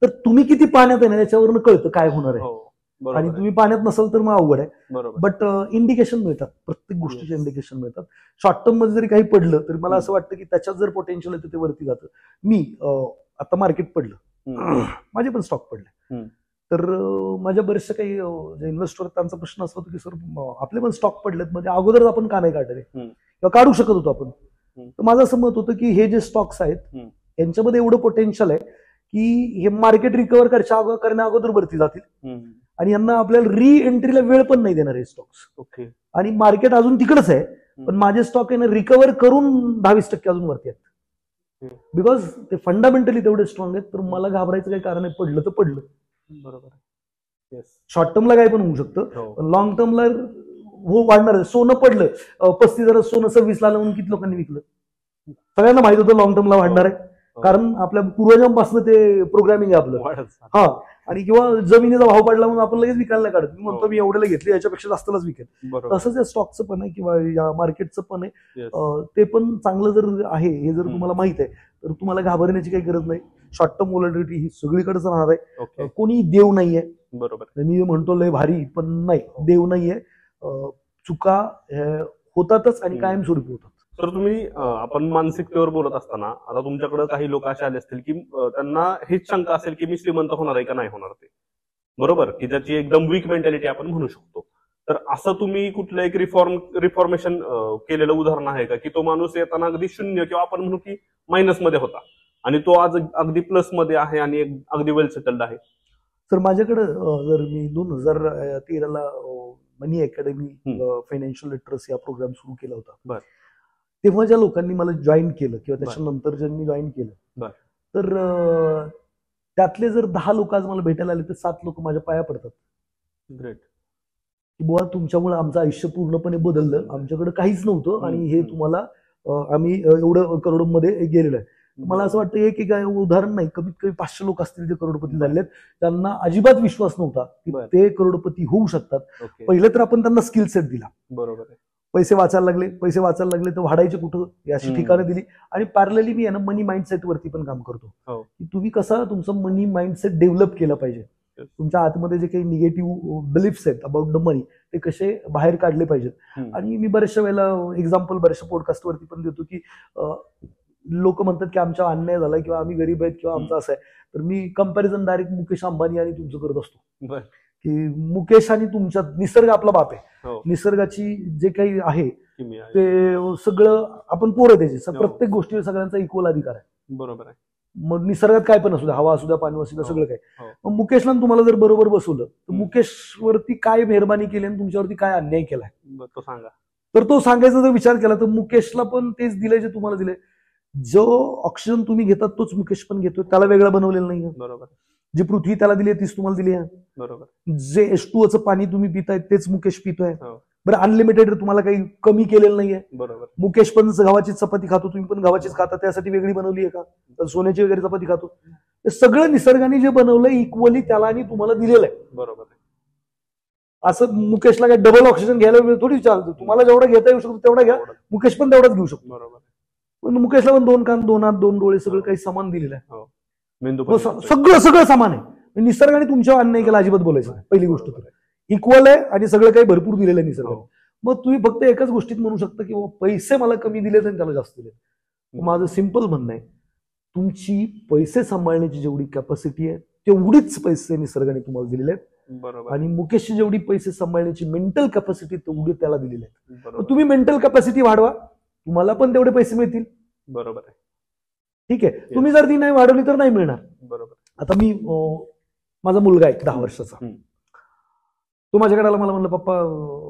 तर तुम्ही किती पाण्यात आहे ना याच्यावरनं कळतं काय होणार आहे. आणि तुम्ही पाण्यात नसाल तर मग अवघड आहे. बट इंडिकेशन मिळतात, प्रत्येक गोष्टीचे इंडिकेशन मिळतात. शॉर्ट टर्म मध्ये जरी काही पडलं तरी मला असं वाटतं की त्याच्यात जर पोटेन्शियल येतं ते वरती जातं. मी आता मार्केट पडलं, माझे पण स्टॉक पडले, तर माझ्या बरेचशा काही जे इन्व्हेस्टर त्यांचा प्रश्न असा होता की सर आपले पण स्टॉक पडलेत, म्हणजे अगोदर आपण का नाही काढले किंवा काढू शकत होतो आपण. तर माझं असं मत होतं की हे जे स्टॉक्स आहेत यांच्यामध्ये एवढं पोटेन्शियल आहे की हे मार्केट रिकव्हर करण्या अगोदर वरती जातील आणि यांना आपल्याला री एंट्रीला वेळ पण नाही देणार हे स्टॉक्स. आणि मार्केट अजून तिकडच आहे, पण माझे स्टॉक आहे ना रिकव्हर करून 10-20% अजून वरती आहेत. बिकॉज ते फंडामेंटली तेवढे स्ट्रॉंग आहेत. तर मला घाबरायचं काही कारण आहे, पडलं तर पडलं. बरोबर. शॉर्ट टर्मला काय पण होऊ शकतं, पण लॉंग टर्मला हो वाढणार. सोनं पडलं 35,000, सोनं 26 म्हणून किती लोकांनी विकलं. सगळ्यांना माहित होतं लॉंग टर्मला वाढणार आहे, कारण आपल्या पूर्वजांपासून ते प्रोग्रामिंग आहे आपलं. हा, आणि किंवा जमिनीचा भाव पडला म्हणून आपण लगेच विकायला काढत. मी म्हणतो मी एवढ्याला घेतले, याच्यापेक्षा जास्तच विकेल. तसंच या स्टॉकचं पण आहे किंवा या मार्केटचं पण आहे. ते पण चांगलं जर आहे हे जर तुम्हाला माहित आहे तर तुम्हाला घाबरण्याची काही गरज नाही. शॉर्ट टर्म व्होलॅटिलिटी ही सगळीकडेच राहणार आहे. कोणी देव नाहीये. बरोबर. मी म्हणतो लय भारी, पण नाही, देव नाहीये. चुका होतातच आणि कायमस्वरूपी होतात. तर तुम्ही आपण मानसिकतेवर बोलत असताना आता तुमच्याकडे काही लोक असे आले असतील की त्यांना हीच शंका असेल की मी श्रीमंत होणार आहे का नाही होणार ते. बरोबर, की त्याची एकदम वीक मेंटॅलिटी आपण म्हणू शकतो. तर असं तुम्ही कुठलं एक रिफॉर्मेशन केलेलं उदाहरण आहे का की तो माणूस येताना अगदी शून्य किंवा आपण म्हणू की मायनस मध्ये होता आणि तो आज अगदी प्लस मध्ये आहे आणि अगदी वेल सेटल्ड आहे. तर माझ्याकडे जर मी 2013ला मनी अकॅडमी फायनान्शियल लिटरसी हा प्रोग्राम सुरू केला होता, तेव्हा ज्या लोकांनी मला जॉईन केलं किंवा त्याच्यानंतर ज्यांनी जॉईन केलं, तर त्यातले जर 10 लोक आज मला भेटायला आले तर 7 लोक माझ्या पाया पडतात. ग्रेट. की बुवा तुमच्यामुळे आमचं आयुष्य पूर्णपणे बदललं, आमच्याकडे काहीच नव्हतं आणि हे तुम्हाला आम्ही एवढं करोडमध्ये गेलेलो आहे. मला असं वाटतं एक उदाहरण नाही, कमीत कमी 500 लोक असतील जे करोडपती झालेले आहेत, त्यांना अजिबात विश्वास नव्हता की ते करोडपती होऊ शकतात. पहिलं तर आपण त्यांना स्किल सेट दिला, बरोबर आहे. पैसे वाचायला लागले तर वाढायचे कुठं याची ठिकाणं दिली. आणि पॅरलली मी आहे ना मनी माइंडसेट वरती पण काम करतो, की तुम्ही कसा तुमचं मनी माइंडसेट डेव्हलप केलं पाहिजे, तुमच्या आतमध्ये जे काही निगेटिव्ह बिलीफ्स आहेत अबाउट द मनी ते कसे बाहेर काढले पाहिजेत. आणि मी बऱ्याचशा वेळेला एक्झाम्पल बऱ्याचशा पॉडकास्ट वरती पण देतो की लोक म्हणतात की आमचा अन्याय झाला किंवा आम्ही गरीब आहेत किंवा आमचं असं आहे, तर मी कंपॅरिझन डायरेक्ट मुकेश अंबानी आणि तुमचं करत असतो की मुकेश आणि तुमच्या निसर्ग आपला बाप आहे, निसर्गाची जे काही आहे ते सगळं आपण पोरं त्याचे प्रत्येक गोष्टीवर सगळ्यांचा इक्वल अधिकार आहे. बरोबर आहे. मग निसर्गात काय पण असू द्या, हवा असू द्या, पाणी असू द्या, सगळं काय. मग मुकेशला तुम्हाला जर बरोबर बसवलं तर मुकेशवरती काय मेहरबानी केली आणि तुमच्यावरती काय अन्याय केलाय तो सांगा. तर तो सांगायचा जर विचार केला तर मुकेशला पण तेच दिलंय जे तुम्हाला दिलंय. जो ऑक्सिजन तुम्ही घेतात तोच मुकेश पण घेतोय, त्याला वेगळं बनवलेलं नाहीये. बरोबर. जी पृथ्वी त्याला दिली आहे तीच तुम्हाला दिली आहे. बरोबर. जे H2O पाणी तुम्ही पिताय तेच मुकेश पितोय. बरं, अनलिमिटेड तुम्हाला काही कमी केलेलं नाहीये. बरोबर. मुकेश पण गव्हाची चपाती खातो, तुम्ही पण गव्हाचीच खाता, त्यासाठी वेगळी बनवली आहे का? तर सोन्याची वगैरे चपाती खातो. हे सगळं निसर्गाने जे बनवलंय इक्वली त्याला आणि तुम्हाला दिलेलं आहे. बरोबर. असं मुकेशला काय डबल ऑक्सिजन घ्यायला वेळ थोडी चालतो, तुम्हाला जेवढा घेता येऊ शकतो तेवढा घ्या, मुकेश पण तेवढाच घेऊ शकतो. बरोबर. पण मुकेशला पण 2 कान 2 हात 2 डोळे सगळं काही समान दिलेलं आहे. सगळं समान आहे. निसर्गाने तुमच्यावर अन्याय केला अजिबात बोलायचं नाही. पहिली गोष्ट तर इक्वल आहे आणि सगळं काही भरपूर दिलेलं आहे निसर्गाने. मग तुम्ही फक्त एकाच गोष्टीत म्हणू शकता की पैसे मला कमी दिले आणि त्याला जास्त दिले. माझं सिंपल म्हणणं आहे, तुमची पैसे सांभाळण्याची जेवढी कॅपॅसिटी आहे तेवढीच पैसे निसर्गाने तुम्हाला दिलेले आहेत. बरोबर. आणि मुकेशची जेवढी पैसे सांभाळण्याची मेंटल कॅपॅसिटी तेवढी त्याला दिलेली आहे. तुम्ही मेंटल कॅपॅसिटी वाढवा, तुम्हाला पण तेवढे पैसे मिळतील. बरोबर आहे. ठीक आहे. तुम्ही जर ती नाही वाढवली तर नाही मिळणार. बरोबर. आता मी माझा मुलगा आहे 10 वर्षाचा, तो माझ्याकडे आला, मला म्हणलं पप्पा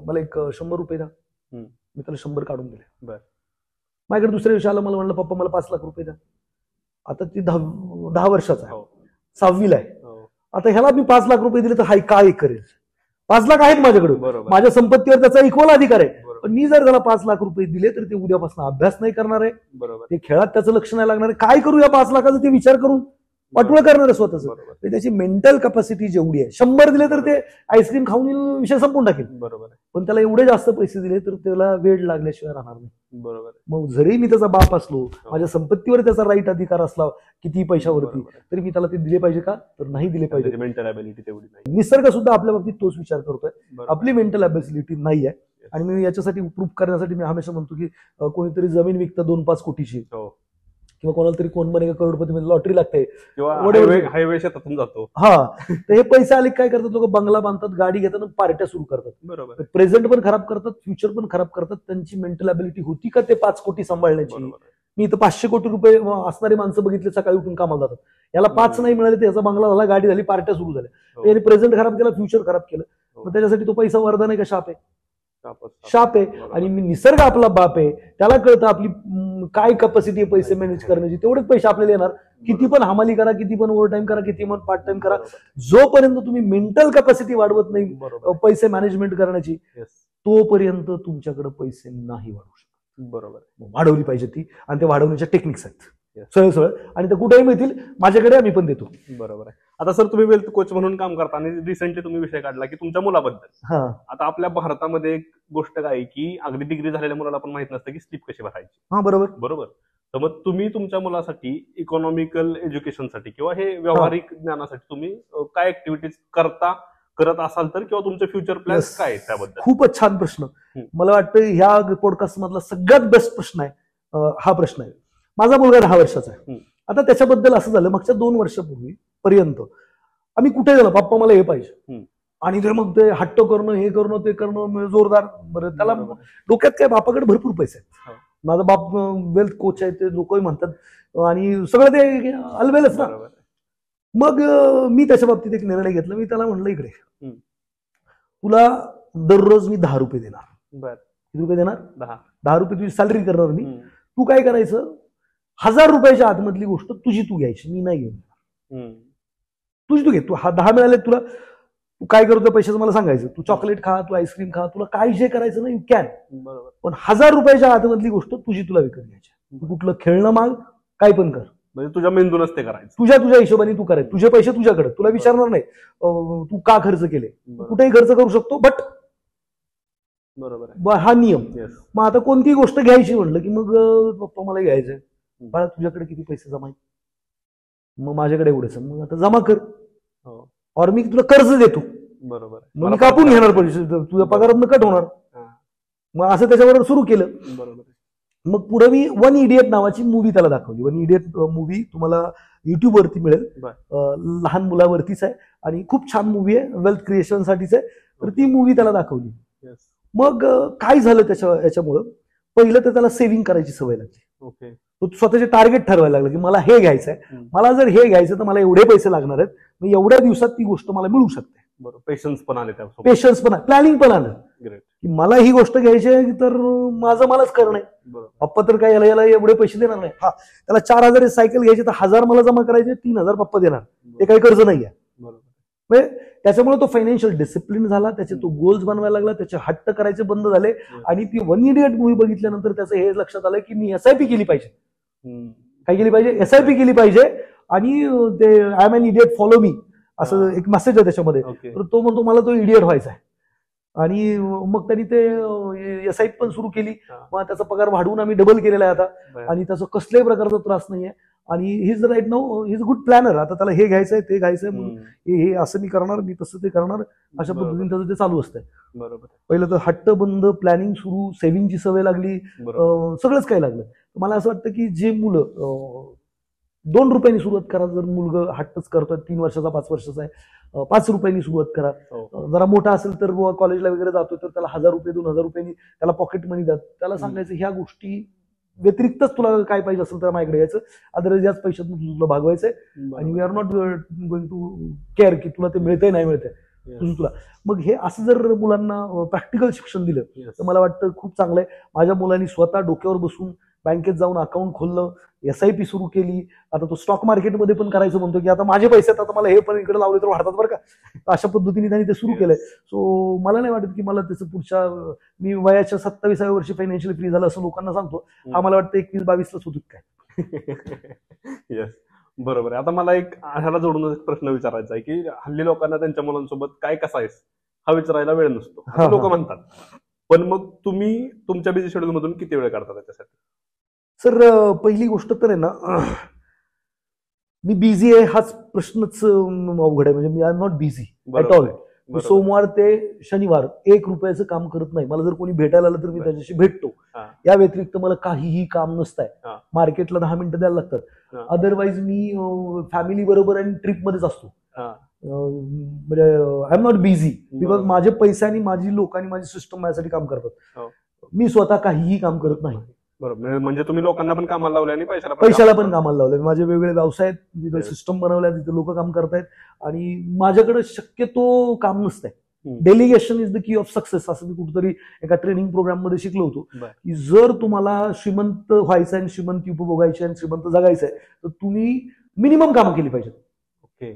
मला एक 100 रुपये द्या. मी त्याला 100 काढून दिले. माझ्याकडे दुसऱ्या दिवशी आला, मला म्हणलं पप्पा मला 5 लाख रुपये द्या. आता ती 10 वर्षाचा आहे, 6वीला आहे. आता ह्याला मी 5 लाख रुपये दिले तर हाय काय करेल? 5 लाख आहेत माझ्याकडे, माझ्या संपत्तीवर त्याचा इक्वल अधिकार आहे. पण मी जर त्याला 5 लाख रुपये दिले तर ते उद्यापासून अभ्यास नाही करणार आहे, ते खेळात त्याचं लक्ष नाही लागणार आहे. काय करू या 5 लाखाचं ते विचार करून वाटवळ करणार आहे स्वतःच. त्याची मेंटल कॅपॅसिटी जेवढी आहे, 100 दिले तर ते आईस्क्रीम खाऊन विषय संपून टाकेल. बरोबर. पण त्याला एवढे जास्त पैसे दिले तर त्याला वेळ लागल्याशिवाय राहणार नाही. बरोबर. मग जरी मी त्याचा बाप असलो, माझ्या संपत्तीवर त्याचा राईट अधिकार असला किती पैशावरती, तरी मी त्याला ते दिले पाहिजे का? तर नाही दिले पाहिजे. मेंटल ॲबिलिटी तेवढी नाही. निसर्ग सुद्धा आपल्या बाबतीत तोच विचार करतोय, आपली मेंटल ॲबिलिटी नाही आहे. आणि मी याच्यासाठी प्रूफ करण्यासाठी मी हमेशा म्हणतो की कोणीतरी जमीन विकतं 2-5 कोटीची, किंवा कोणाला तरी कोण बनेगा करोडपती मध्ये लॉटरी लागते किंवा हायवे शेतातून जातो. हा, तर हे पैसे आले काय करतात लोक? बंगला बांधतात, गाडी घेतात, पार्ट्या सुरू करतात. बरोबर. प्रेझेंट पण खराब करतात, फ्युचर पण खराब करतात. त्यांची मेंटल ॲबिलिटी होती का ते 5 कोटी सांभाळण्याची? मी इथं 500 कोटी रुपये असणारी माणसं बघितले, सकाळी उठून कामाला जातात. याला 5 नाही मिळाले तर याचा बंगला झाला, गाडी झाली, पार्ट्या सुरू झाल्या. याने प्रेझेंट खराब केला, फ्युचर खराब केलं. मग त्याच्यासाठी तो पैसा वरदान आहे का शाप आहे? शाप आहे. आणि मी निसर्ग आपला बाप आहे, त्याला कळतं आपली काय कॅपॅसिटी आहे पैसे मॅनेज करण्याची. तेवढेच पैसे आपल्याला येणार. किती पण हमाली करा, किती पण ओव्हर टाइम करा, किती पण पार्ट टाइम करा, जोपर्यंत तुम्ही मेंटल कॅपॅसिटी वाढवत नाही पैसे मॅनेजमेंट करण्याची, तोपर्यंत तुमच्याकडे पैसे नाही वाढू शकत. बरोबर. वाढवली पाहिजे ती, आणि ते वाढवण्याच्या टेक्निक्स आहेत सरळ, आणि ते कुठेही मिळतील, माझ्याकडे आम्ही पण देतो. बरोबर आहे. आता सर तुम्ही वेल्थ कोच म्हणून काम करता आणि रिसेंटली तुम्ही विषय काढला की तुमच्या मुलाबद्दल. आता आपल्या भारतामध्ये एक गोष्ट काय की अगदी डिग्री झालेल्या मुलाला पण माहित नसतं की स्लिप कशी भरायची. बरोबर. तर मग तुम्ही तुमच्या मुलासाठी इकॉनॉमिकल एज्युकेशनसाठी किंवा हे व्यावहारिक ज्ञानासाठी तुम्ही काय ऍक्टिव्हिटीज करत असाल तर, किंवा तुमचे फ्युचर प्लॅन काय आहेत त्याबद्दल? खूपच छान प्रश्न. मला वाटतं ह्या पॉडकास्ट मधला सगळ्यात बेस्ट प्रश्न आहे हा प्रश्न आहे. माझा मुलगा 10 वर्षाचा आहे. आता त्याच्याबद्दल असं झालं, मागच्या 2 वर्षापूर्वी पर्यंत आम्ही कुठे गेलो, पप्पा मला हे पाहिजे, आणि ते मग ते हट्ट करणं, हे करणं, ते करणं जोरदार. बरं, त्याला डोक्यात काय, बापाकडे भरपूर पैसे आहेत, माझा बाप वेल्थ कोच आहे, ते लोकही म्हणतात, आणि सगळं ते अलबेलच ना. मग मी त्याच्या बाबतीत एक निर्णय घेतला. मी त्याला म्हणलं, इकडे तुला दररोज मी 10 रुपये देणार. किती रुपये देणार? 10 रुपये तुझी सॅलरी करणार मी. तू काय करायचं, 1000 रुपयाच्या आतमधली गोष्ट तुझी तू घ्यायची, मी नाही घेऊन. तुझी तू घे. तू 10 मिळाले तुला, तू काय करतो पैशाचं मला सांगायचं, तू चॉकलेट खा, तू आईस्क्रीम खा, तुला काय जे करायचं ना यू कॅन, बरोबर. पण 1000 रुपयाच्या आतमधली गोष्ट तुझी तुला विकत घ्यायची. तू कुठलं खेळणं माग, काय पण कर, म्हणजे तुझ्या मेंदूनच ते करायचं, तुझ्या हिशोबाने तू करायचं, तुझे पैसे तुझ्याकडे, तुला विचारणार नाही तू का खर्च केले, कुठेही खर्च करू शकतो, बट बरोबर हा नियम. मग आता कोणती गोष्ट घ्यायची म्हणलं की मग पप्पा मला घ्यायचंय, बाळा तुझ्याकडे किती पैसे जमा आहेत, मग माझ्याकडे एवढेच, मग आता जमा कर, और मी तुला कर्ज देतो, बरोबर, मग मी कापून घेणार पैसे, तुझ्या पगारातनं कट होणार. मग असं त्याच्याबरोबर सुरू केलं. बरोबर. मग पुढे मी वन इडियट नावाची मूवी त्याला दाखवली. वन इडियट मूवी तुम्हाला युट्यूब वरती मिळेल, लहान मुलावरतीच आहे आणि खूप छान मूवी आहे, वेल्थ क्रिएशन साठीच आहे. तर ती मूवी त्याला दाखवली. मग काय झालं याच्यामुळं, पहिलं तर त्याला सेव्हिंग करायची सवय लागली. तो स्वतःचे टार्गेट ठरवायला लागला की मला हे घ्यायचंय, मला जर हे घ्यायचं तर मला एवढे पैसे लागणार आहेत, मग एवढ्या दिवसात ती गोष्ट मला मिळू शकते. पेशन्स पण आले, पेशन्स पण, प्लॅनिंग पण आलं की मला ही गोष्ट घ्यायची आहे तर माझं मलाच करणं आहे. पप्पा तर काय याला एवढे पैसे देणार नाही. हा, त्याला 4000 सायकल घ्यायची तर 1000 मला जमा करायचे, 3000 पप्पा देणार, ते काही कर्ज नाहीये. म्हणजे त्याच्यामुळे तो फायनान्शियल डिसिप्लिन झाला, त्याचे तो गोल्स बनवायला लागला, त्याचे हट्ट करायचे बंद झाले. आणि ती वन इडियट मूवी बघितल्यानंतर त्याचं हे लक्षात आलं की मी SIP केली पाहिजे. काय केली पाहिजे? SIP केली पाहिजे. आणि ते I am an idiot follow me असं एक मेसेज आहे त्याच्यामध्ये. तर तो म्हणतो मला तो इडियट व्हायचा आहे. आणि मग त्यांनी ते SIP पण सुरू केली. मग त्याचा पगार वाढवून आम्ही डबल केलेला आहे आता, आणि त्याचा कसल्याही प्रकारचा त्रास नाहीये. आणि his right now his good planner. आता त्याला हे घ्यायचंय, ते घ्यायचंय, म्हणून हे असं मी करणार, मी तसं ते करणार, अशा पद्धतीने त्याचं ते चालू असतंय. बरोबर. पहिलं तर हट्ट बंद, प्लॅनिंग सुरू, सेव्हिंगची सवय लागली, सगळंच काही लागलं. मला असं वाटतं की जे मुलं 2 रुपयांनी सुरुवात करा, जर मुलगा हट्टच करतोय, 3 वर्षाचा 5 वर्षाचा आहे, 5 रुपयांनी सुरुवात करा. जरा मोठा असेल तर कॉलेजला वगैरे जातोय तर त्याला 1000 रुपये 2000 रुपयांनी त्याला पॉकेट मनी द्या. त्याला सांगायचं ह्या गोष्टी व्यतिरिक्तच तुला काय पाहिजे असेल तर माझ्याकडे यायचं, अदरवाईज याच पैशात तुला भागवायचंय. आणि we are not going to care की तुला ते मिळतंय नाही मिळतंय तुझं तुला. मग हे असं जर मुलांना प्रॅक्टिकल शिक्षण दिलं तर मला वाटतं खूप चांगलं आहे. माझ्या मुलांनी स्वतः डोक्यावर बसून बँकेत जाऊन अकाउंट खोललं, SIP सुरू केली. आता तो स्टॉक मार्केटमध्ये पण करायचं म्हणतो की आता माझे पैसे आता मला हे पण इकडे लावले तर वाढतात बरं का, अशा पद्धतीने त्यांनी ते सुरू केलंय. सो मला नाही वाटत की मला त्याचं पुढच्या, मी वयाच्या 27व्या वर्षी फायनान्शियली फ्री झालं असं लोकांना सांगतो. हा मला वाटतं 21-22लाच होतो काय. येस, बरोबर आहे. आता मला एक ह्याला जोडून एक प्रश्न विचारायचा आहे की हल्ली लोकांना त्यांच्या मुलांसोबत काय कसं आहेस हा विचारायला वेळ नसतो लोक म्हणतात. पण मग तुम्ही तुमच्या बिझी शेड्यूल मधून किती वेळ काढता त्याच्यासाठी? सर, पहिली गोष्ट तर आहे ना, मी बिझी आहे हाच प्रश्नच अवघड आहे. म्हणजे मी I am not busy at all. सोमवार ते शनिवार 1 रुपयाचं काम करत नाही. मला जर कोणी भेटायला आलं तर मी त्याच्याशी भेटतो. या व्यतिरिक्त मला काहीही काम नसतंय. मार्केटला 10 मिनिटं द्यायला लागतात. अदरवाईज मी फॅमिली बरोबर आणि ट्रिपमध्येच असतो. म्हणजे I am not busy because माझे पैसे आणि माझी लोक आणि माझी सिस्टम माझ्यासाठी काम करतात. मी स्वतः काहीही काम करत नाही. बरोबर. म्हणजे तुम्ही लोकांना पण कामाला लावले आणि पैशाला पण कामाला लावले. माझे वेगवेगळे व्यवसाय आहेत, तिथे सिस्टम बनवल्या, तिथे लोक काम करतायत. आणि माझ्याकडे शक्यतो काम नसतंय. Delegation is the key of success असं मी कुठेतरी एका ट्रेनिंग प्रोग्राम मध्ये शिकलो होतो की जर तुम्हाला श्रीमंत व्हायचं आणि श्रीमंती उपभोगायची आणि श्रीमंत जगायचंय तर तुम्ही मिनिमम कामं केली पाहिजेत.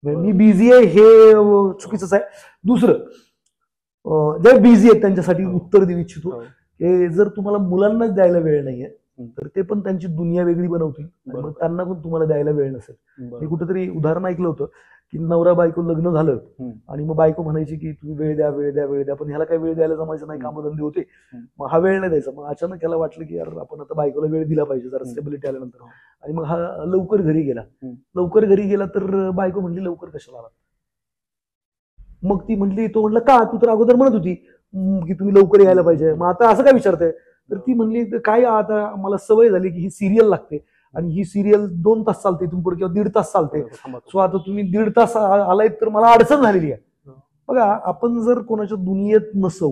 मी बिझी आहे हे चुकीचंच आहे. दुसरं, जे बिझी आहेत त्यांच्यासाठी उत्तर देऊ इच्छितो की जर तुम्हाला मुलांनाच द्यायला वेळ नाहीये तर ते पण त्यांची दुनिया वेगळी बनवतील, मग त्यांना पण तुम्हाला द्यायला वेळ नसेल. मी कुठेतरी उदाहरण ऐकलं होतं की नवरा बायको लग्न झालं आणि मग बायको म्हणायची की तुम्ही वेळ द्या वेळ द्या वेळ द्या, पण ह्याला काही वेळ द्यायला जमायचं नाही, कामधंदे होते, मग हा वेळ नाही द्यायचा. मग अचानक ह्याला वाटलं की यार आपण आता बायकोला वेळ दिला पाहिजे जरा स्टेबिलिटी आल्यानंतर. आणि मग हा लवकर घरी गेला. लवकर घरी गेला तर बायको म्हणली लवकर कशाला आला? मग ती म्हणली, तो म्हणलं का, तू तर अगोदर म्हणत होती की तुम्ही लवकर यायला पाहिजे, मग आता असं काय विचारताय? तर ती म्हणली काय, आता मला सवय झाली की ही सिरियल लागते आणि ही सिरियल 2 तास चालते इथून पुढे किंवा 1.5 तास चालते. सो आता तुम्ही 1.5 तास आलाय तर मला अडचण झालेली आहे. बघा, आपण जर कोणाच्या दुनियेत नसू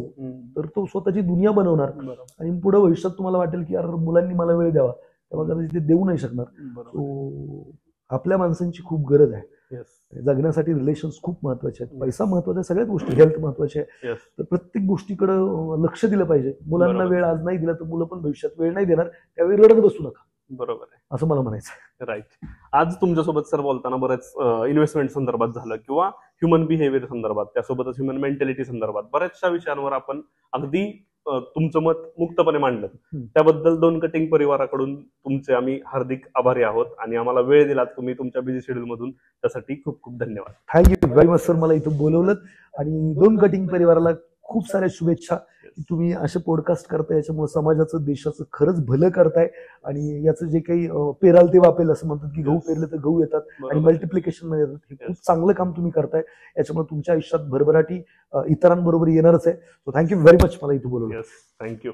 तर तो स्वतःची दुनिया बनवणार आणि पुढे भविष्यात तुम्हाला वाटेल की यार मुलांनी मला वेळ द्यावा, तेव्हा कदाचित ते देऊ नाही शकणार. सो आपल्या माणसांची खूप गरज आहे. जगण्यासाठी रिलेशन्स खूप महत्वाचे आहेत, पैसा महत्वाचा आहे, सगळ्याच गोष्टी, हेल्थ महत्वाची आहे. तर प्रत्येक गोष्टीकडे लक्ष दिलं पाहिजे. मुलांना वेळ आज नाही दिला तर मुलं पण भविष्यात वेळ नाही देणार, त्यावेळी रडत बसू नका. बरोबर आहे, असं मला म्हणायचं आहे. राईट. आज तुमच्यासोबत सर बोलताना बऱ्याच इन्व्हेस्टमेंट संदर्भात झालं किंवा ह्युमन बिहेवियर संदर्भात, त्यासोबतच ह्युमन मेंटॅलिटी संदर्भात बऱ्याचशा विषयांवर आपण अगदी तुमचं मत मुक्तपणे मांडलं. त्याबद्दल दोन कटिंग परिवाराकडून तुमचे आम्ही हार्दिक आभारी आहोत आणि आम्हाला वेळ दिलात तुम्ही तुमच्या बिझी शेड्यूल मधून, त्यासाठी खूप खूप धन्यवाद. थँक्यू व्हेरी मच सर, मला इथं बोलवलं आणि दोन कटिंग परिवाराला खूप साऱ्या शुभेच्छा. तुम्ही असे पॉडकास्ट करताय, याच्यामुळे समाजाचं देशाचं खरंच भलं करताय आणि याचं जे काही पेराल ते वापेल असं म्हणतात की गहू पेरले तर गहू येतात आणि मल्टिप्लिकेशन मध्ये येतात. हे खूप चांगलं काम तुम्ही करताय, याच्यामुळे तुमच्या आयुष्यात भरभराटी इतरांबरोबर येणारच आहे. सो थँक्यू व्हेरी मच, मला इथे बोलवलं. थँक्यू.